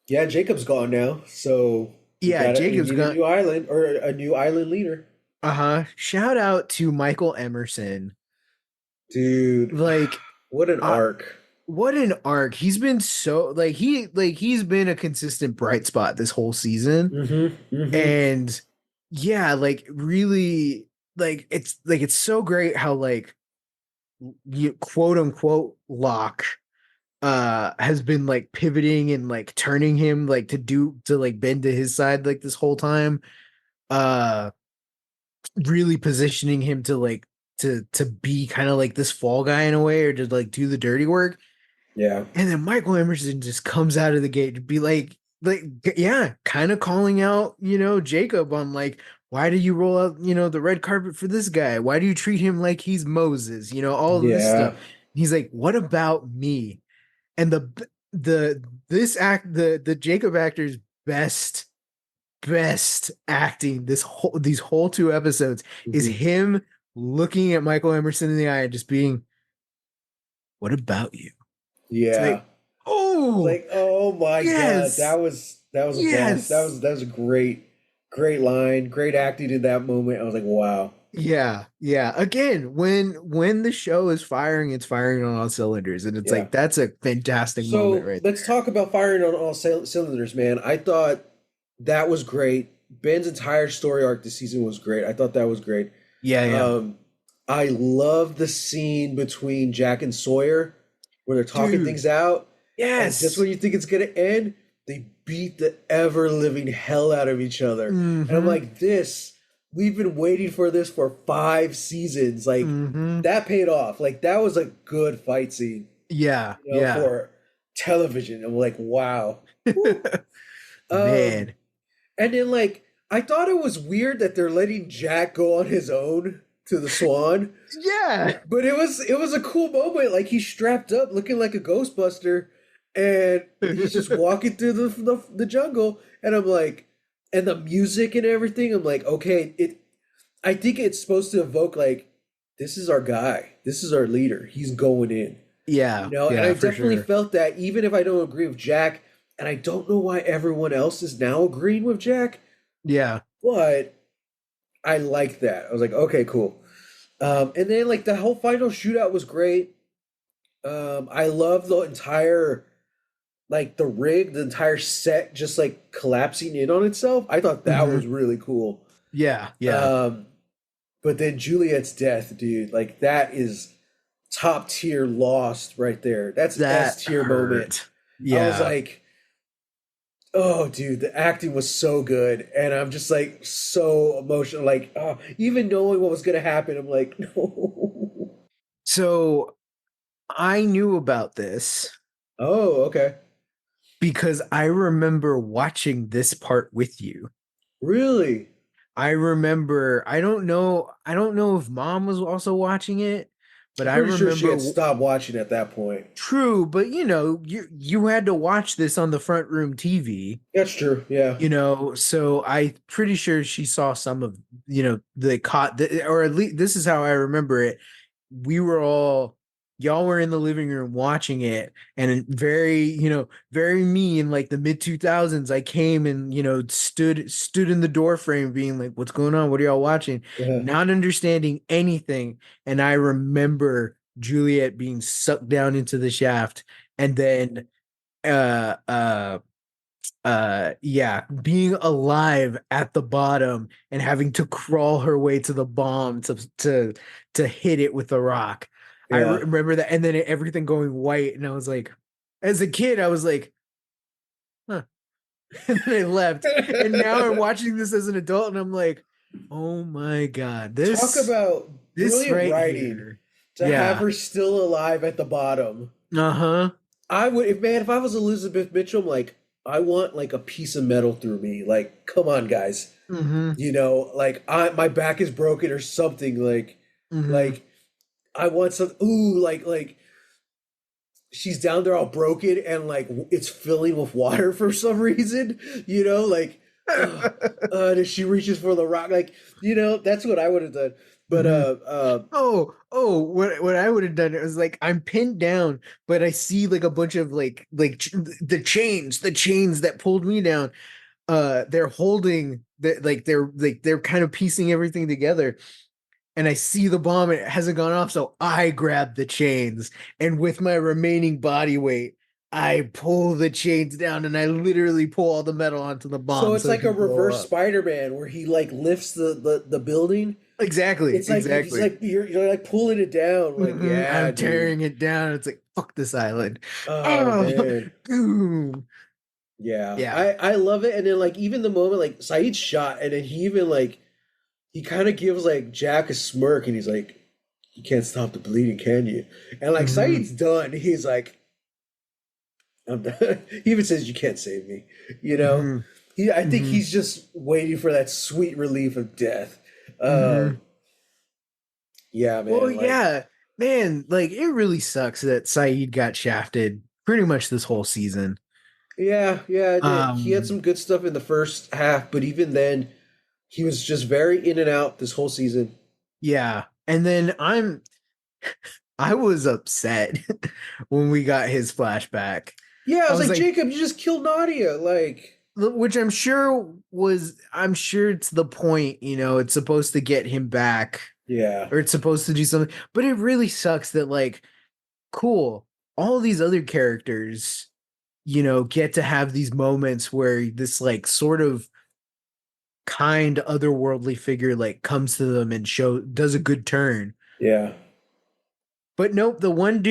yeah. Jacob's gone now, so we yeah, got to we Jacob's need a gone. new island or a new island leader, Uh-huh. Shout out to Michael Emerson. dude. Like What an I arc. what an arc. He's been so he's been a consistent bright spot this whole season. Mm-hmm. Mm-hmm. And yeah, like really it's so great how like you quote unquote Locke has been like pivoting and like turning him like to like bend to his side like this whole time. Uh really positioning him to like to be kind of like this fall guy in a way or to like do the dirty work. Yeah. And then Michael Emerson just comes out of the gate to be like, yeah, kind of calling out, Jacob on like, why do you roll out, the red carpet for this guy? Why do you treat him like he's Moses? All of this stuff. Yeah. He's like, what about me? And the this act the Jacob actor's best acting these whole 2 episodes is Mm-hmm. him looking at Michael Emerson in the eye and just being, what about you? It's Yeah. like, oh, Like, oh my God, yes, that was a bomb. That yes, was that was a great line, great acting in that moment. I was like, wow. yeah, yeah. Again, when the show is firing, it's firing on all cylinders, and it's Yeah. like that's a fantastic moment So right let's there. talk about firing on all cylinders, man. I thought that was great. Ben's entire story arc this season was great. I thought that was great. Yeah, yeah, Um, I love the scene between Jack and Sawyer where they're talking dude. things out, and just Yes. when you think it's gonna end, they beat the ever living hell out of each other. And I'm Mm-hmm. like, we've been waiting for this for 5 seasons. Like Mm-hmm. that paid off. Like that was a good fight scene, Yeah, yeah. for television. I'm like, wow. Whew. Um, Man. and then like I thought it was weird that they're letting Jack go on his own to the Swan, Yeah. but it was a cool moment. Like he's strapped up, looking like a Ghostbuster, and he's just walking through the jungle. And I'm like, and the music and everything. I'm like, okay, it. I think it's supposed to evoke like, this is our guy, this is our leader. He's going in, Yeah, and I yeah, for definitely sure. felt that, even if I don't agree with Jack, and I don't know why everyone else is now agreeing with Jack, Yeah. but I like that. I was like, okay, cool. And then like the whole final shootout was great. I love the entire like the entire set just like collapsing in on itself. I thought that Mm-hmm. was really cool. Yeah, yeah. Um, but then Juliet's death, dude, like that is top tier Lost right there. That's That S tier moment. hurt. I was Yeah. like, oh, dude, the acting was so good, and I'm just like so emotional. Like, oh, even knowing what was gonna happen, I'm like, no. So I knew about this Oh, okay. because I remember watching this part with you. Really? I remember, I don't know if mom was also watching it, but I'm I pretty sure she remember had stopped watching at that point. true, but you had to watch this on the front room TV, That's true. Yeah. so I pretty sure she saw some of, the caught the, or at least this is how I remember it. We were all y'all were in the living room watching it, and very, very me in like the mid 2000s I came and, stood in the door frame being like, what's going on, what are y'all watching, Uh-huh. not understanding anything. And I remember Juliet being sucked down into the shaft, and then uh uh yeah, being alive at the bottom and having to crawl her way to the bomb to hit it with a rock. I Yeah. remember that, and then everything going white, and I was like, as a kid, I was like, huh. And then I left, and now I'm watching this as an adult, and I'm like, oh my God, Talk about this brilliant right writing here, to have yeah, her still alive at the bottom. uh-huh, I would, if man, if I was Elizabeth Mitchell, I'm like, I want like a piece of metal through me. Like, come on, guys. mm-hmm, Like my back is broken or something. mm-hmm. Like I want some. Ooh, like she's down there all broken and like it's filling with water for some reason. Like, uh, and she reaches for the rock. Like, that's what I would have done. But hmm what I would have done is like I'm pinned down, but I see like a bunch of the chains that pulled me down. They're holding they're kind of piecing everything together, and I see the bomb and it hasn't gone off, so I grab the chains, and with my remaining body weight, I pull the chains down, and I literally pull all the metal onto the so bomb it's so it like a can blow reverse up. Spider-Man where he like lifts the building. Exactly, It's like he's exactly. like you're like pulling it down. Like, yeah, I'm dude. tearing it down. It's like fuck this island. Oh Oh, man. boom. Yeah. Yeah. I love it. And then like even the moment like Saeed's shot and then he even like he kind of gives like Jack a smirk and he's like, you can't stop the bleeding, can you? And like hmm Saeed's done. He's like, I'm done. He even says you can't save me. You know? hmm I think hmm he's just waiting for that sweet relief of death. hmm Yeah, Well, man. Like, yeah, man. Like it really sucks that Saeed got shafted pretty much this whole season. yeah, yeah, it did. He had Um, some good stuff in the first half, but even then, he was just very in and out this whole season. yeah. And then I was upset when we got his flashback. Yeah, I I was was like, like, Jacob, you just killed Nadia. Like, which I'm sure it's the point, it's supposed to get him back, yeah, or it's supposed to do something, but it really sucks that like cool, all these other characters, get to have these moments where this like sort of kind otherworldly figure like comes to them and does a good turn. yeah, But nope, the one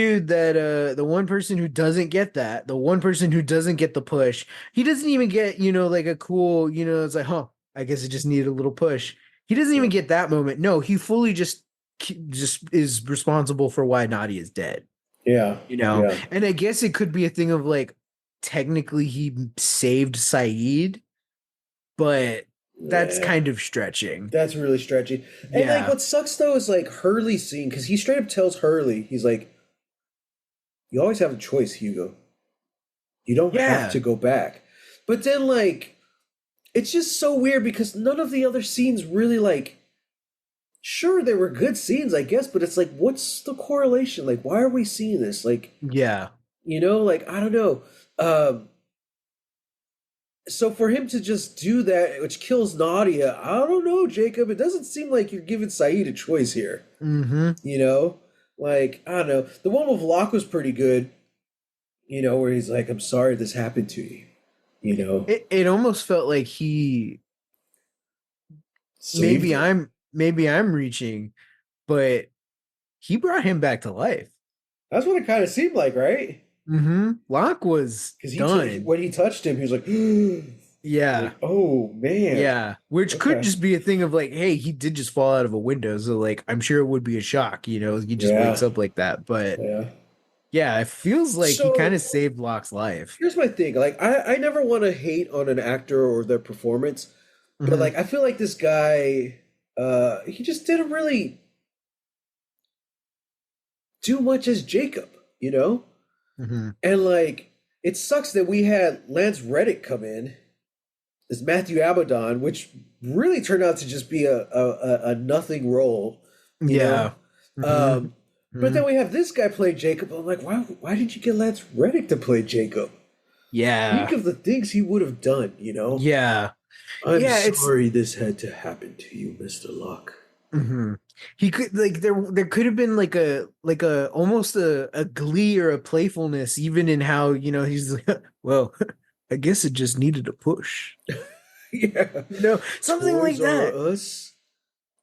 person who doesn't get that, the one person who doesn't get the push, he doesn't even get, like a cool, it's like, huh, I guess it just needed a little push. He doesn't yeah, even get that moment. No, he fully just is responsible for why Nadia is dead, yeah, yeah, And I guess it could be a thing of like technically he saved Saeed, but that's yeah. kind of stretching. That's really stretchy. And like, Yeah. what sucks though is like Hurley's scene because he straight up tells Hurley, he's like, "You always have a choice, Hugo. You don't have Yeah. to go back." But then like, it's just so weird because none of the other scenes really like. Sure, they were good scenes, I guess, but it's like, what's the correlation? Like, why are we seeing this? Like, Yeah. like I don't know. So for him to just do that, which kills Nadia, I don't know, Jacob. It doesn't seem like you're giving Saeed a choice here. Mm-hmm. You know, like I don't know. The one with Locke was pretty good. Where he's like, "I'm sorry this happened to you." You know, It almost felt like he saved him. maybe I'm reaching, but he brought him back to life. That's what it kind of seemed like, right? Locke was Because done. when he touched him, he was like, Yeah. like, "Oh man, Yeah. Which could okay, just be a thing of like, hey, he did just fall out of a window. So like I'm sure it would be a shock, he just wakes yeah, up like that. But yeah." yeah, it feels like he kind So of saved Locke's life. here's my thing. Like, I never want to hate on an actor or their performance, but hmm like, I feel like this guy, he just didn't really do much as Jacob, you know? hmm And like, it sucks that we had Lance Reddick come in as Matthew Abaddon, which really turned out to just be a nothing role, you know? Yeah. hmm Um, but hmm then we have this guy play Jacob. I'm like, why did you get Lance Reddick to play Jacob? Think Yeah. of the things he would have done, you know? Yeah. I'm Yeah, it's sorry this had to happen to you, Mr. Locke. hmm he could like there could have been like a almost a glee or a playfulness even in how, he's like, well, I guess it just needed a push. Yeah. Something like Toys are that. us.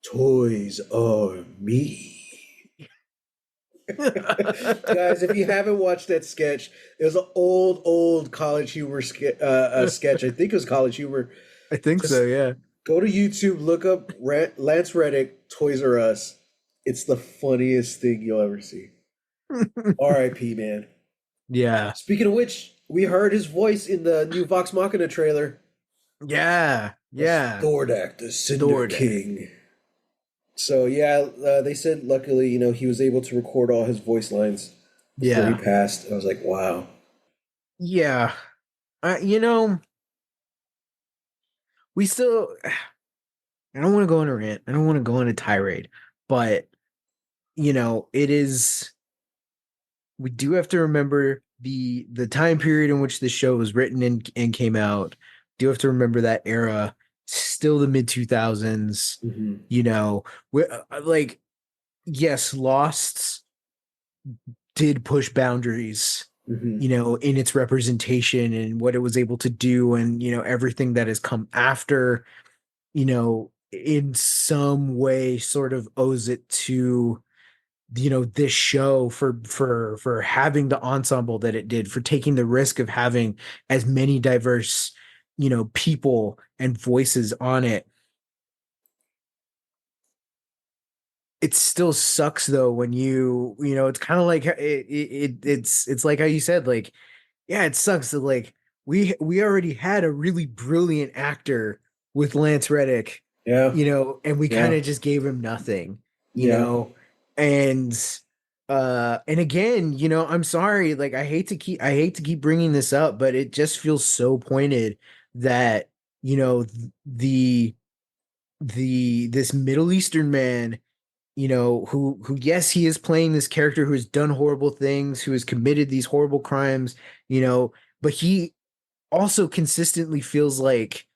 Toys are me. Guys, if you haven't watched that sketch, it was an old college humor sketch. I think it was college humor. I think so, Just yeah. go to YouTube, look up Lance Reddick, Toys R Us. It's the funniest thing you'll ever see. R.I.P. Man. Yeah. Speaking of which, we heard his voice in the new Vox Machina trailer Yeah. as Yeah. Thordak, the Cinder Dordak. King. So yeah, they said luckily, he was able to record all his voice lines before he Yeah. passed. I was like, wow. Yeah. You know, we still I don't want to go on a rant. I don't want to go on a tirade, but it is we do have to remember the time period in which the show was written and came out. Do have to remember that era, still the mid 2000s, Hmm. you know, like yes, Lost did push boundaries, Hmm. in its representation and what it was able to do and everything that has come after, in some way sort of owes it to this show for having the ensemble that it did, for taking the risk of having as many diverse people and voices on it. It still sucks though when it's kind of like it's like how you said, like, yeah, it sucks that, like, we already had a really brilliant actor with Lance Reddick, Yeah, and we kind yeah, of just gave him nothing, you yeah, know, and and again, I'm sorry, like, I hate to keep bringing this up, but it just feels so pointed that the this Middle Eastern man, who, yes, he is playing this character who has done horrible things, who has committed these horrible crimes, you know, but he also consistently feels like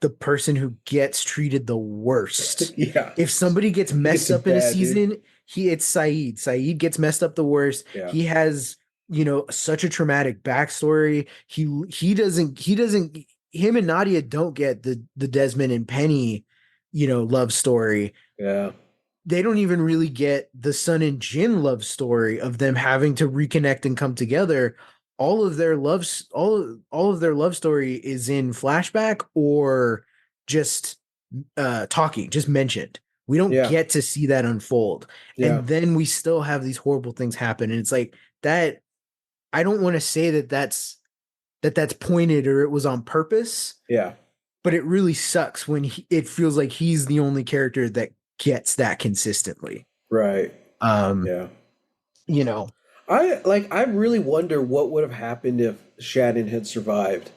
the person who gets treated the worst. yeah. If somebody gets He gets messed it up in a bad, dude. season, it's Saeed. Saeed gets messed up the worst. Yeah, He has, such a traumatic backstory. He doesn't him and Nadia don't get the Desmond and Penny, love story. yeah, They don't even really get the Sun and Jin love story of them having to reconnect and come together. All of their love story is in flashback or just talking, just mentioned. We don't yeah, get to see that unfold. yeah, And then we still have these horrible things happen. And it's like that. I don't want to say that's pointed or it was on purpose, yeah. but it really sucks when it feels like he's the only character that gets that consistently. Right. Um, Yeah. you know, I really wonder what would have happened if Shannon had survived.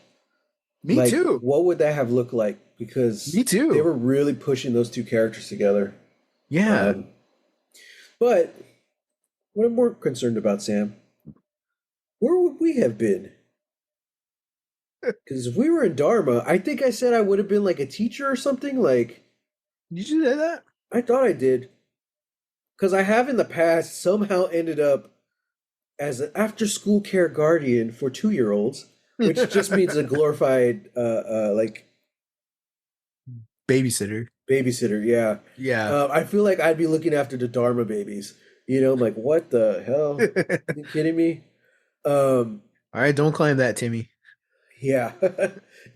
me Like, too. what would that have looked like? Because Me they too. were really pushing those two characters together. Yeah. Um, but what I'm more concerned about, Sam, where would we have been? Because if we were in Dharma, I think I said I would have been like a teacher or something. Like, Did you say that? I thought I did. Because I have in the past somehow ended up as an after school care guardian for 2 year olds, which just means a glorified, like, Babysitter. babysitter. Yeah. Yeah. I feel like I'd be looking after the Dharma babies. I'm like, what the hell? All You kidding me? Um, right, don't climb that, Timmy. yeah.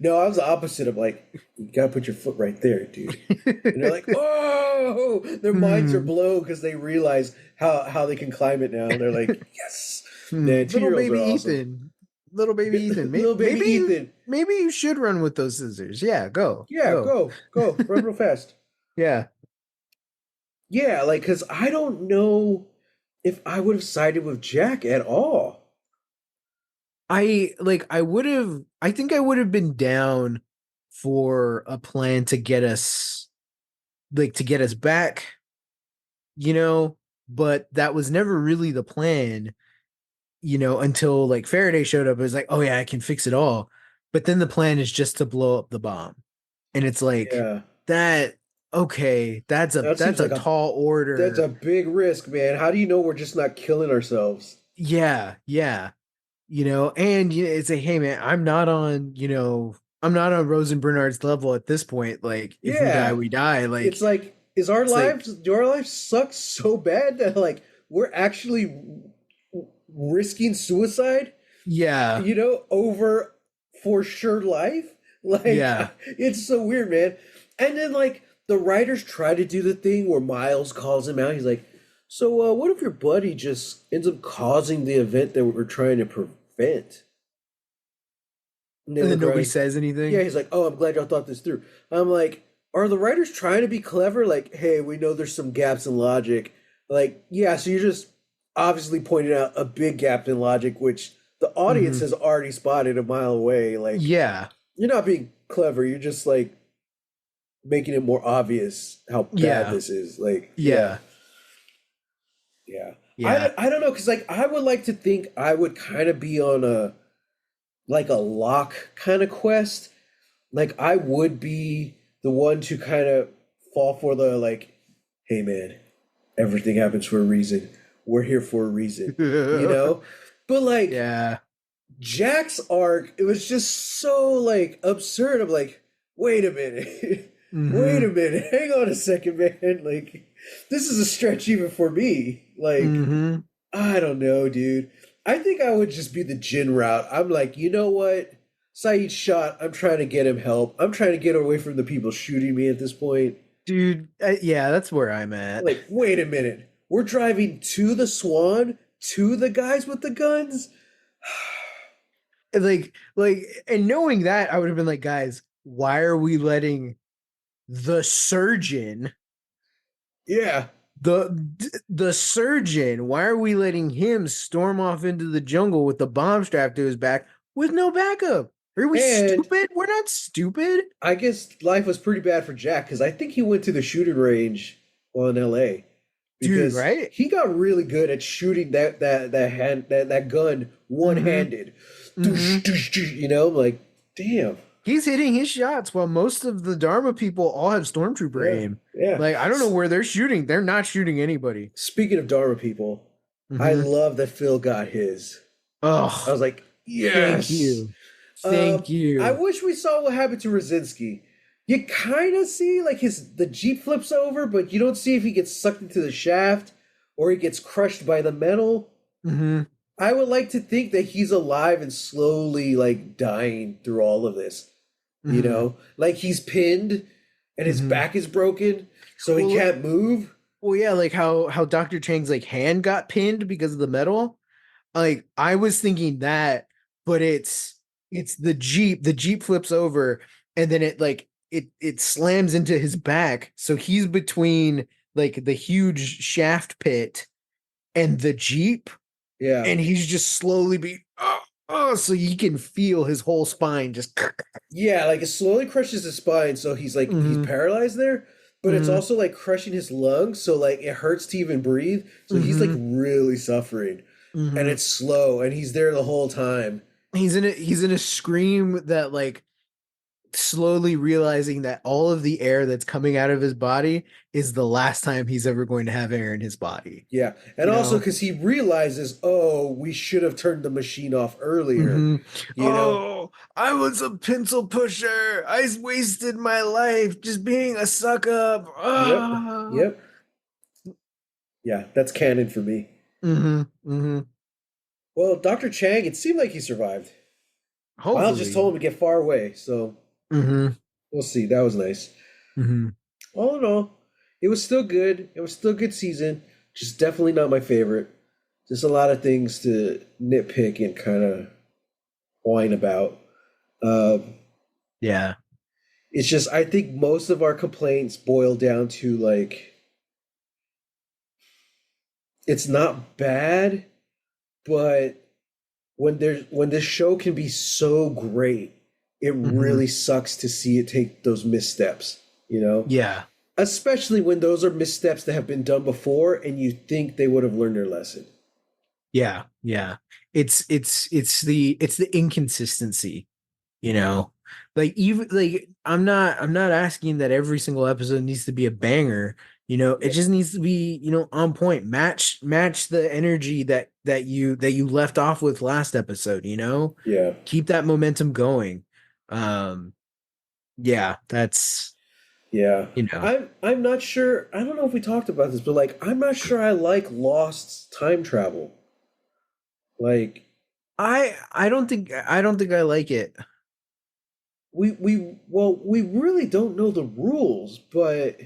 No, I was the opposite of like, you gotta put your foot right there, dude. And they're like, oh, their minds are Hmm. blown because they realize how they can climb it now. They're like, yes. Man, two Little year olds baby are awesome. Ethan. Little baby Ethan. Little baby Ethan. Maybe you should run with those scissors. Yeah, go. Yeah, Go. go, run real fast. Yeah. Yeah, like, because I don't know if I would have sided with Jack at all. I think I would have been down for a plan to get us, back, you know, but that was never really the plan, until like Faraday showed up. It was like, oh yeah, I can fix it all. But then the plan is just to blow up the bomb. And it's like Yeah, that, okay, that's a that seems like tall that's order. a big risk, man. How do you know we're just not killing ourselves? Yeah, yeah. And it's a, hey man, I'm not on Rosen Bernard's level at this point. Like, if we die, Yeah, we die. it's Like, like, it's like, do our lives suck so bad that like we're actually risking suicide, Yeah. over for sure life. Like, Yeah. it's so weird, man. And then, like, the writers try to do the thing where Miles calls him out. He's like, so, what if your buddy just ends up causing the event that we're trying to prevent? And they And then look nobody around. says Yeah, anything. he's like, oh, I'm glad y'all thought this through. I'm like, are the writers trying to be clever? Like, hey, we know there's some gaps in logic. Like, yeah, so you're just obviously pointing out a big gap in logic, which the audience Hmm. has already spotted a mile away. Like, Yeah. you're not being clever. You're just like making it more obvious how bad Yeah. this is. Like, yeah, Yeah. yeah. Yeah. I don't know, because like I would like to think I would kind of be on a like a lock kind of quest. Like I would be the one to kind of fall for the like, hey man, everything happens for a reason. We're here for a reason, you know? But like Yeah. Jack's arc, it was just so like absurd. I'm like, wait a minute. Wait a Hmm. minute. Hang on a second, man. Like, this is a stretch even for me. Like, Hmm. I don't know, dude. I think I would just be the Jin route. I'm like, you know what? Saeed's shot. I'm trying to get him help. I'm trying to get away from the people shooting me at this point. Dude, yeah, that's where I'm at. Like, wait a minute. We're driving to the Swan, to the guys with the guns? And knowing that, I would have been like, guys, why are we letting the surgeon, Yeah. the surgeon, why are we letting him storm off into the jungle with the bomb strapped to his back with no backup? Are we And stupid? We're not stupid. I guess life was pretty bad for Jack because I think he went to the shooting range while in LA Dude, because right? he got really good at shooting that gun one Mm-hmm. handed. Mm-hmm. Like, damn. He's hitting his shots while most of the Dharma people all have stormtrooper Yeah, aim. yeah. Like, I don't know where they're shooting. They're not shooting anybody. Speaking of Dharma people, I Mm-hmm. love that Phil got his. I Oh, was like, thank yes. you. Um, Thank I you. wish we saw what happened to Rosinski. You kind of see like the Jeep flips over, but you don't see if he gets sucked into the shaft or he gets crushed by the metal. Mm-hmm. I would like to think that he's alive and slowly like dying through all of this. Mm-hmm. Like he's pinned and his Mm-hmm. back is broken, so he Well, can't move. well, yeah, like how Dr. Chang's like hand got pinned because of the metal. Like I was thinking that, but it's the Jeep. The Jeep flips over and then it slams into his back. So he's between like the huge shaft pit and the Jeep, Yeah. and he's just slowly so you can feel his whole spine just. Yeah, like it slowly crushes his spine, so he's Hmm. paralyzed there, but it's Hmm. also like crushing his lungs, so like it hurts to even breathe. So he's like Hmm. really suffering. And Hmm. it's slow, and he's there the whole time. He's in a scream that like slowly realizing that all of the air that's coming out of his body is the last time he's ever going to have air in his body. Yeah. And You also know? because he realizes, oh, we should have turned the machine off earlier, Hmm. you know? Oh, I was a pencil pusher. I wasted my life just being a suck up. Yep. Ah. Yep. Yeah, that's canon for me. Hmm. Hmm. Well, Dr. Chang, it seemed like he survived. Miles just Hopefully. told him to get far away, so Hmm. we'll see. That was nice. Hmm. All in all, it was still good. It was still a good season. Just definitely not my favorite. Just a lot of things to nitpick and kind of whine about. Um, Yeah. it's just I think most of our complaints boil down to like it's not bad, but when this show can be so great, it Hmm. really sucks to see it take those missteps, you know? Yeah. Especially when those are missteps that have been done before and you think they would have learned their lesson. Yeah. Yeah. It's the inconsistency, you know. Like even like I'm not asking that every single episode needs to be a banger, you know. It Yep. just needs to be, on point. Match the energy that you left off with last episode, you know. Yeah. Keep that momentum going. Um yeah, that's Yeah. You know, I'm not sure. I don't know if we talked about this, but like I'm not sure I like Lost's time travel. Like I don't think I like it. we really don't know the rules, but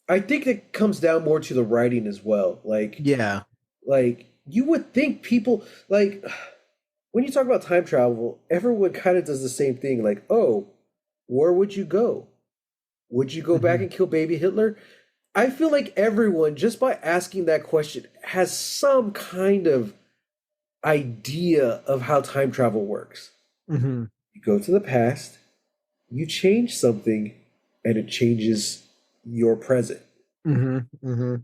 I think it comes down more to the writing as well. Yeah. Like you would think people like when you talk about time travel, everyone kind of does the same thing. Like, oh, where would you go? Would you go back Hmm. and kill baby Hitler? I feel like everyone, just by asking that question, has some kind of idea of how time travel works. Hmm. You go to the past, you change something, and it changes your present. Hmm. Hmm.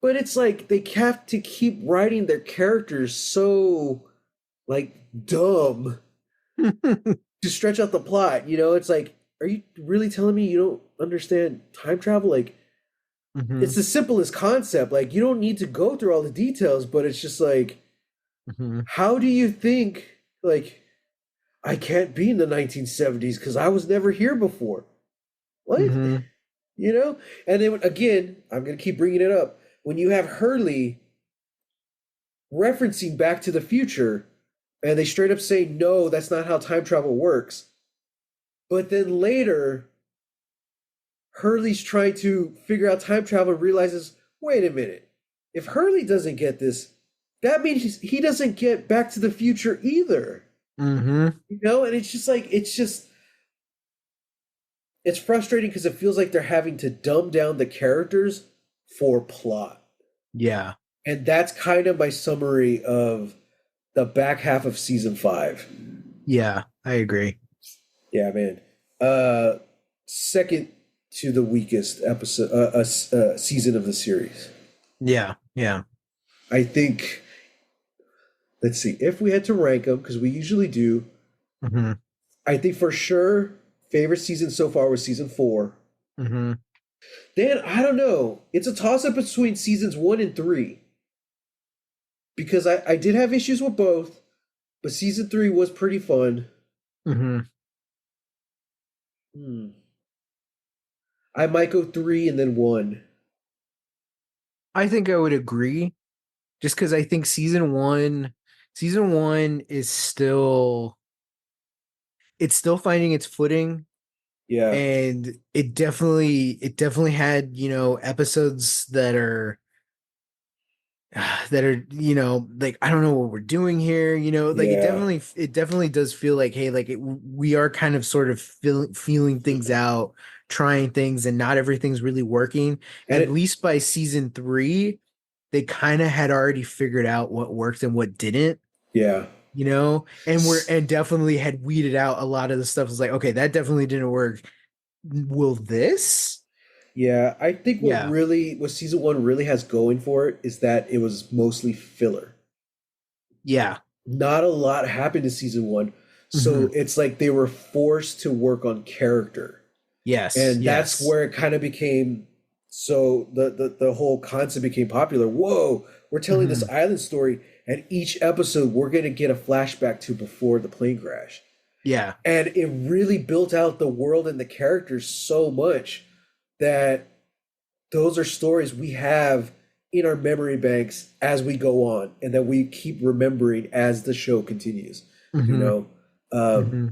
But it's like they have to keep writing their characters so like dumb to stretch out the plot. You know, it's like, are you really telling me you don't understand time travel? Like, it's Hmm. the simplest concept. Like, you don't need to go through all the details, but it's just like, Hmm. how do you think, like, I can't be in the 1970s because I was never here before? What? Hmm. You know? And then again, I'm going to keep bringing it up. When you have Hurley referencing Back to the Future, and they straight up say, no, that's not how time travel works. But then later, Hurley's trying to figure out time travel and realizes, wait a minute, if Hurley doesn't get this, that means he doesn't get Back to the Future either. Hmm. You know, and it's just like it's frustrating because it feels like they're having to dumb down the characters for plot. Yeah. And that's kind of my summary of the back half of season 5. Yeah. I agree. Yeah, man. Second to the weakest episode season of the series. Yeah. Yeah. I think, let's see, if we had to rank them, because we usually do, Hmm. I think for sure favorite season so far was season 4. Hmm. Then I don't know. It's a toss up between seasons 1 and 3 because I did have issues with both, but season 3 was pretty fun. Hmm. Hmm. I might go 3 and then 1. I think I would agree, just because I think season one is still it's still finding its footing, Yeah, and it definitely had, episodes that are like, I don't know what we're doing here, like it yeah. definitely it definitely does feel like, hey, like we are kind of sort of feeling things out, trying things, and not everything's really working. And At it, least by season 3, they kind of had already figured out what worked and what didn't, yeah. and definitely had weeded out a lot of the stuff. It's like, okay, that definitely didn't work. Will this? Yeah, I think Yeah. what season 1 really has going for it is that it was mostly filler. Yeah. Not a lot happened in season 1. So Hmm. it's like they were forced to work on character. Yes. And that's Yes. where it kind of became so the whole concept became popular. Whoa, we're telling this Hmm. island story, and each episode we're gonna get a flashback to before the plane crash. Yeah. And it really built out the world and the characters so much that those are stories we have in our memory banks as we go on and that we keep remembering as the show continues, you Hmm. know. um, Hmm.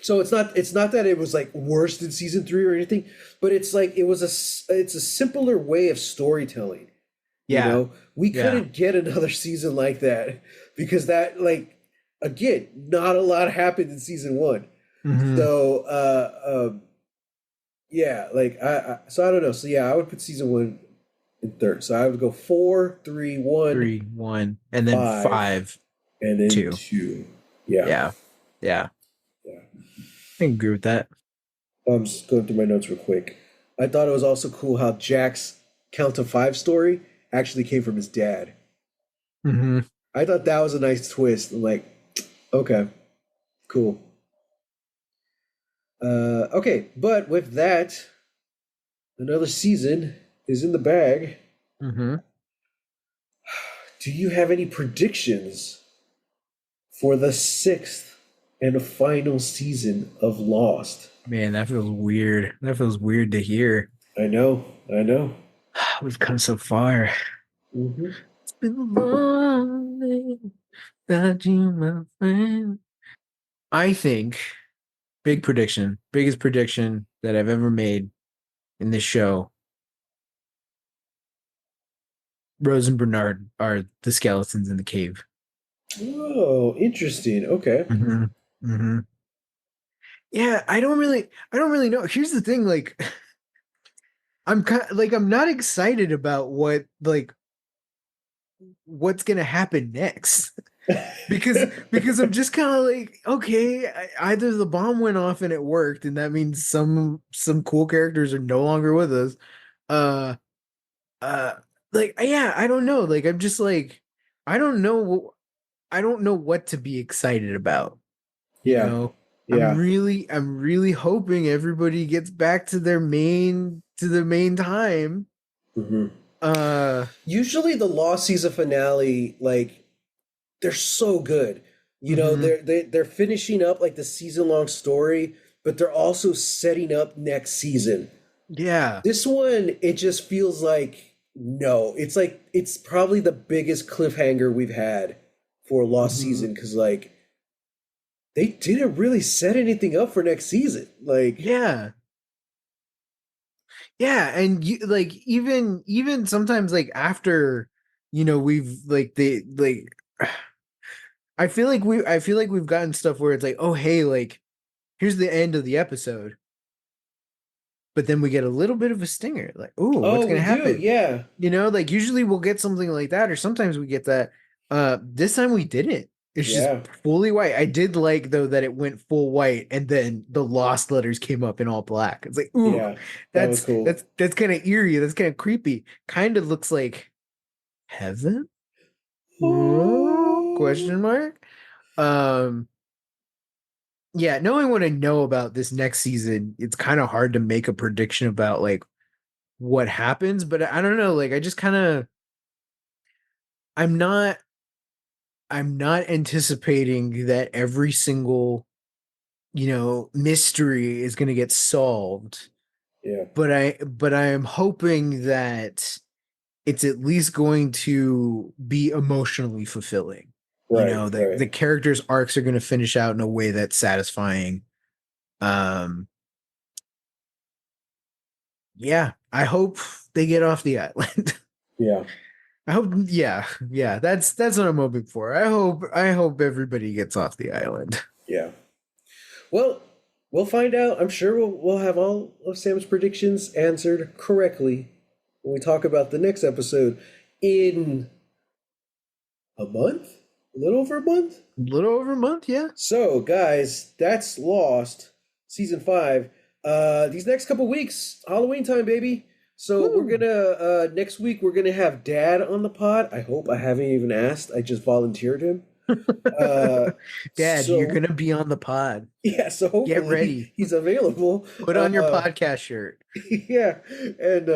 so it's not that it was like worse than season 3 or anything, but it's like it's a simpler way of storytelling. You Yeah. know, we Yeah. couldn't get another season like that because that, like, again, not a lot happened in season 1. Hmm. So yeah, like so I don't know. So yeah, I would put season 1 in third. So I would go 4, 3, 1, 3, 1, and then 5, 5, and then 2. 2. Yeah, Yeah. Yeah. yeah. I agree with that. I'm just going through my notes real quick. I thought it was also cool how Jack's count to 5 story actually came from his dad. Hmm. I thought that was a nice twist. I'm like, okay, cool. Okay, but with that, another season is in the bag. Hmm. Do you have any predictions for the 6th and final season of Lost? Man, that feels weird. That feels weird to hear. I know, I know. We've come so far. Hmm. It's been a long day without you, my friend. I think biggest prediction that I've ever made in this show. Rose and Bernard are the skeletons in the cave. Oh, interesting. Okay. Hmm. Hmm. Yeah, I don't really know. Here's the thing, like, I'm not excited about what's gonna happen next. Because I'm just kind of like, okay, either the bomb went off and it worked, and that means some cool characters are no longer with us. Uh, uh, like, yeah, I don't know. Like, I'm just like, I don't know, I don't know what to be excited about. You Yeah, know, yeah. I'm really hoping everybody gets back to their main time. Hmm. Uh, Usually the Lost season finale, like they're so good. You know, mhm. they're finishing up like the season long story, but they're also setting up next season. Yeah. This one, it just feels like no. It's like it's probably the biggest cliffhanger we've had for a Lost Mhm. season because like they didn't really set anything up for next season. Like, Yeah. Yeah, and you like even sometimes like after we've like they like I feel like we've gotten stuff where it's like, oh hey, like here's the end of the episode, but then we get a little bit of a stinger, like, oh, what's oh, gonna we do, happen? yeah, Like usually we'll get something like that, or sometimes we get that. This time we didn't. It's just yeah, fully white. I did like though that it went full white and then the lost letters came up in all black. It's like, ooh, yeah. That was cool. that's kind of eerie. That's kind of creepy. Kind of looks like heaven? Oh, Question mark. Um, yeah, knowing what I know about this next season, it's kind of hard to make a prediction about like what happens, but I don't know. Like I just kind of I'm not I'm not anticipating that every single, mystery is going to get solved, yeah, but I am hoping that it's at least going to be emotionally fulfilling. right, The right. characters' arcs are going to finish out in a way that's satisfying. Um, yeah, I hope they get off the island. Yeah, I hope, yeah, yeah, that's what I'm hoping for. I hope everybody gets off the island. yeah. Well, we'll find out. I'm sure we'll have all of Sam's predictions answered correctly when we talk about the next episode in a month, a little over a month. A little over a month, yeah. So, guys, that's Lost season 5. These next couple weeks, Halloween time, baby. So we're Woo. gonna next week we're gonna have Dad on the pod. I hope I haven't even asked. I just volunteered him. Uh, Dad, you're so gonna be on the pod. yeah, so Get hopefully ready. he's available. Put on your podcast shirt. Yeah, and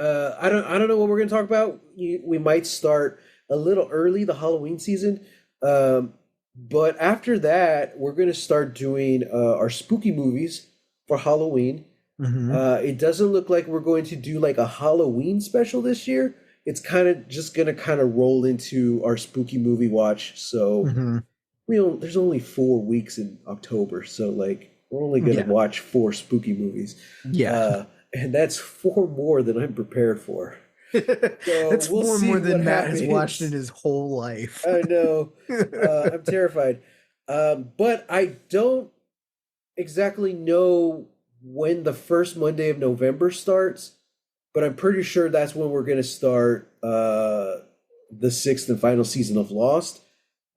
I don't know what we're gonna talk about. We might start a little early the Halloween season, um, but after that we're gonna start doing our spooky movies for Halloween. Hmm. It doesn't look like we're going to do like a Halloween special this year. It's kind of just gonna kind of roll into our spooky movie watch. So Hmm. there's only 4 weeks in October, so like we're only gonna Yeah. watch four spooky movies, Yeah. uh, and that's four more than I'm prepared for. So That's we'll four more see what than Matt has watched in happens. his whole life. I know, I'm terrified, but I don't exactly know when the first Monday of November starts, but I'm pretty sure that's when we're gonna start the sixth and final season of Lost.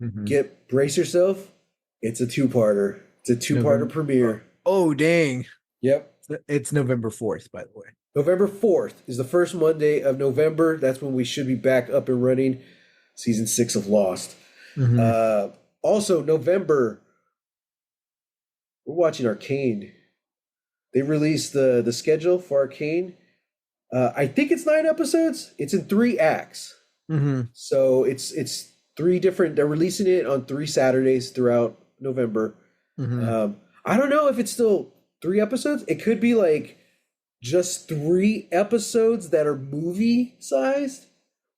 Hmm. Get brace yourself. It's a two-parter. It's a two-parter November. premiere. Oh, dang. Yep. It's November 4th, by the way. November 4th is the first Monday of November. That's when we should be back up and running. Season 6 of Lost. Hmm. Uh, Also, November, we're watching Arcane. They released the schedule for Arcane. I think it's 9 episodes. It's in 3 acts. Hmm. So it's three different. They're releasing it on 3 Saturdays throughout November. Hmm. I don't know if it's still 3 episodes. It could be like just 3 episodes that are movie sized,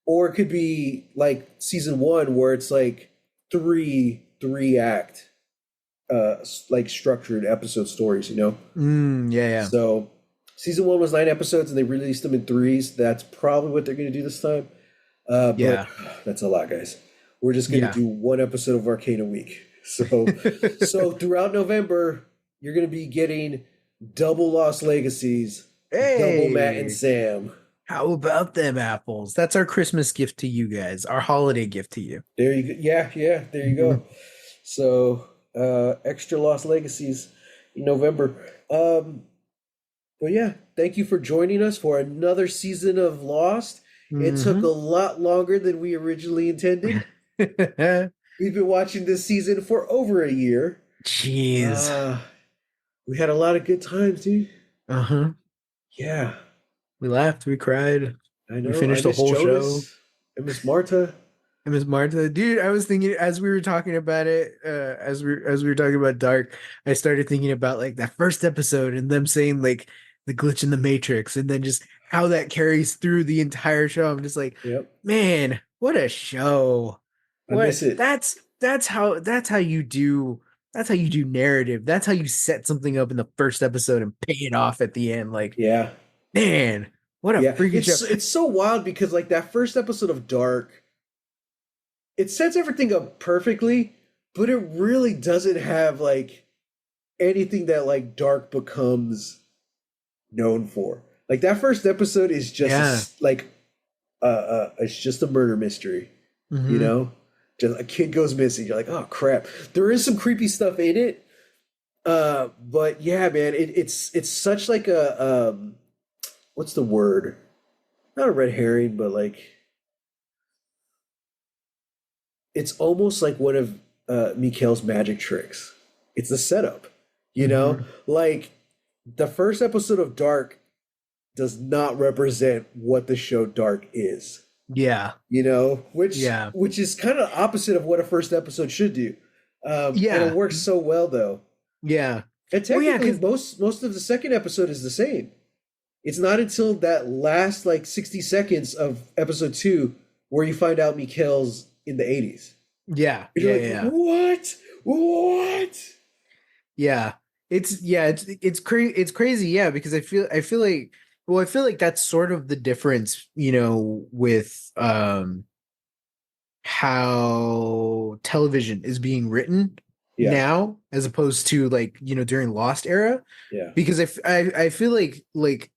or it could be like season one where it's like three act like structured episode stories, you know? Yeah, yeah, So season one was 9 episodes and they released them in threes. That's probably what they're gonna do this time. But yeah, that's a lot, guys. We're just gonna yeah. do one episode of Arcane a week. So throughout November, you're gonna be getting double Lost Legacies, double Matt and Hey, Sam. how about them apples? That's our Christmas gift to you guys, our holiday gift to you. There you go. Yeah, yeah, there you Mhm. go. So extra Lost Legacies in November. But yeah, thank you for joining us for another season of Lost. It took a Mhm. lot longer than we originally intended. We've been watching this season for over a year. Jeez. Uh, we had a lot of good times, dude. Uh-huh. Yeah, We laughed, we cried, I we know. I finished the miss whole show. Jonas. I miss Marta. And Miss Martha, dude, I was thinking as we were talking about it, as we were talking about Dark, I started thinking about like that first episode and them saying like the glitch in the Matrix, and then just how that carries through the entire show. I'm just like, Yep. man, what a show! I What miss it. that's how you do narrative. That's how you set something up in the first episode and pay it off at the end. Like, Yeah. man, what a Yeah. freaking show! It's so wild because like that first episode of Dark, it sets everything up perfectly, but it really doesn't have like anything that like Dark becomes known for. Like that first episode is just Yeah. like it's just a murder mystery, you Hmm. know? Just a kid goes missing. You're like, oh crap. There is some creepy stuff in it. But yeah, man, it's such like a what's the word? Not a red herring, but like it's almost like one of Mikhail's magic tricks. It's the setup, you know? Hmm. Like the first episode of Dark does not represent what the show Dark is, Yeah. you know, Yeah. which is kind of opposite of what a first episode should do. And it Yeah. works so well though. Yeah. And Well, yeah, technically because most of the second episode is the same. It's not until that last like 60 seconds of episode 2 where you find out Mikhail's in the 80s. yeah, And yeah, you're yeah, like, yeah. what? What? Yeah. It's crazy, yeah, because I feel like that's sort of the difference, with how television is being written Yeah, now as opposed to like, during Lost era. yeah, Because I feel like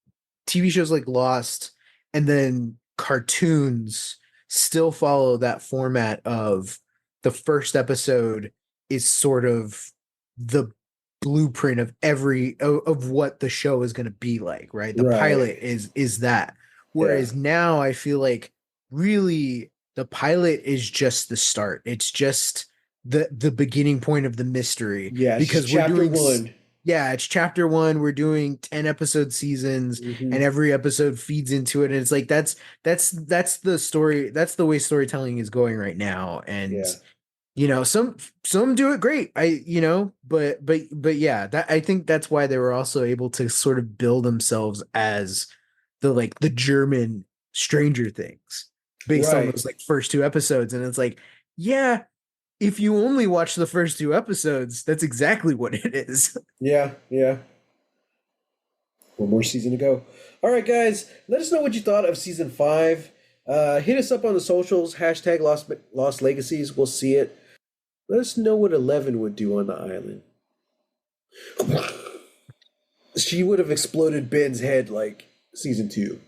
TV shows like Lost and then cartoons still follow that format of the first episode is sort of the blueprint of of what the show is going to be like, right? The right. pilot is that. Yeah, Whereas now I feel like really the pilot is just the start. It's just the beginning point of the mystery yeah. It's just because we're chapter doing one. yeah, it's chapter one. We're doing 10 episode seasons, and Hmm. every episode feeds into it. And it's like that's the story, that's the way storytelling is going right now. And Yeah, some do it great. But yeah, that I think that's why they were also able to sort of build themselves as the German Stranger Things based on right. those like first two episodes. And it's like, yeah, if you only watch the first two episodes, that's exactly what it is. Yeah, yeah. One more season to go. All right, guys. Let us know what you thought of season 5. Hit us up on the socials. Hashtag Lost Legacies. We'll see it. Let us know what 11 would do on the island. She would have exploded Ben's head like season 2.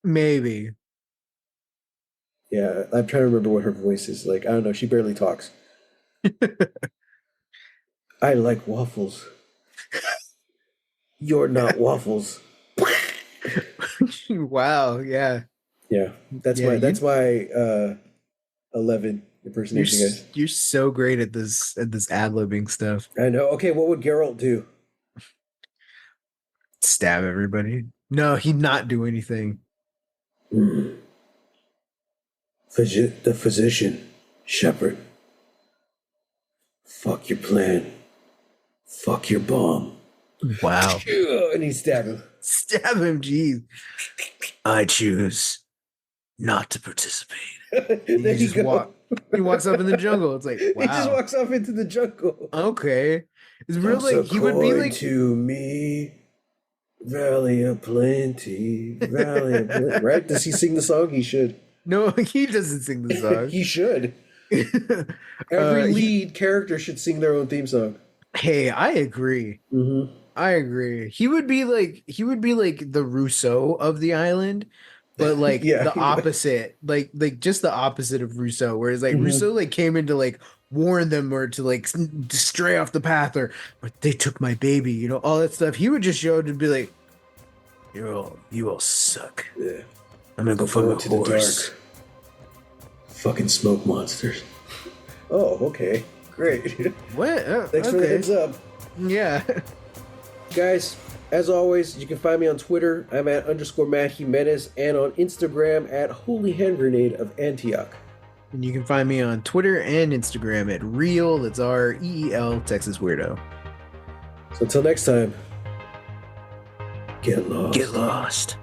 Maybe. Yeah, I'm trying to remember what her voice is like. I don't know. She barely talks. I like waffles. You're not waffles. Wow, yeah. Yeah, Yeah, that's my 11 impersonation, guys. you're so great at this ad-libbing stuff. I know. Okay, what would Geralt do? Stab everybody. No, he'd not do anything. Hmm. The physician, Shepherd. Fuck your plan. Fuck your bomb. Wow. And he stabbed him. Stab him, jeez. I choose not to participate. There He you just go. he walks up in the jungle. It's like, He just wow. walks off into the jungle. Okay. It's real Toss like a he would be coin like to me, Valley of Plenty, Valley of Plenty. Right? Does he sing the song? He should. no, he doesn't sing the song. He should. Every He lead character should sing their own theme song. hey, I agree. Mm-hmm. I agree. He would be like the Rousseau of the island, but like Yeah. the opposite, like just the opposite of Rousseau. Whereas like Mhm. Rousseau like came in to like warn them or to like to stray off the path or but they took my baby, all that stuff. He would just show up and be like, you all suck. Yeah. I'm gonna go Go fuck a into the horse. dark. Fucking smoke monsters. Oh, okay. Great. What? Thanks for the Okay. heads up. Yeah. Guys, as always, you can find me on Twitter. I'm at _Matt Jimenez and on Instagram at Holy Hand Grenade of Antioch. And you can find me on Twitter and Instagram at Real, that's REEL, Texas Weirdo. So until next time, get lost. Get lost.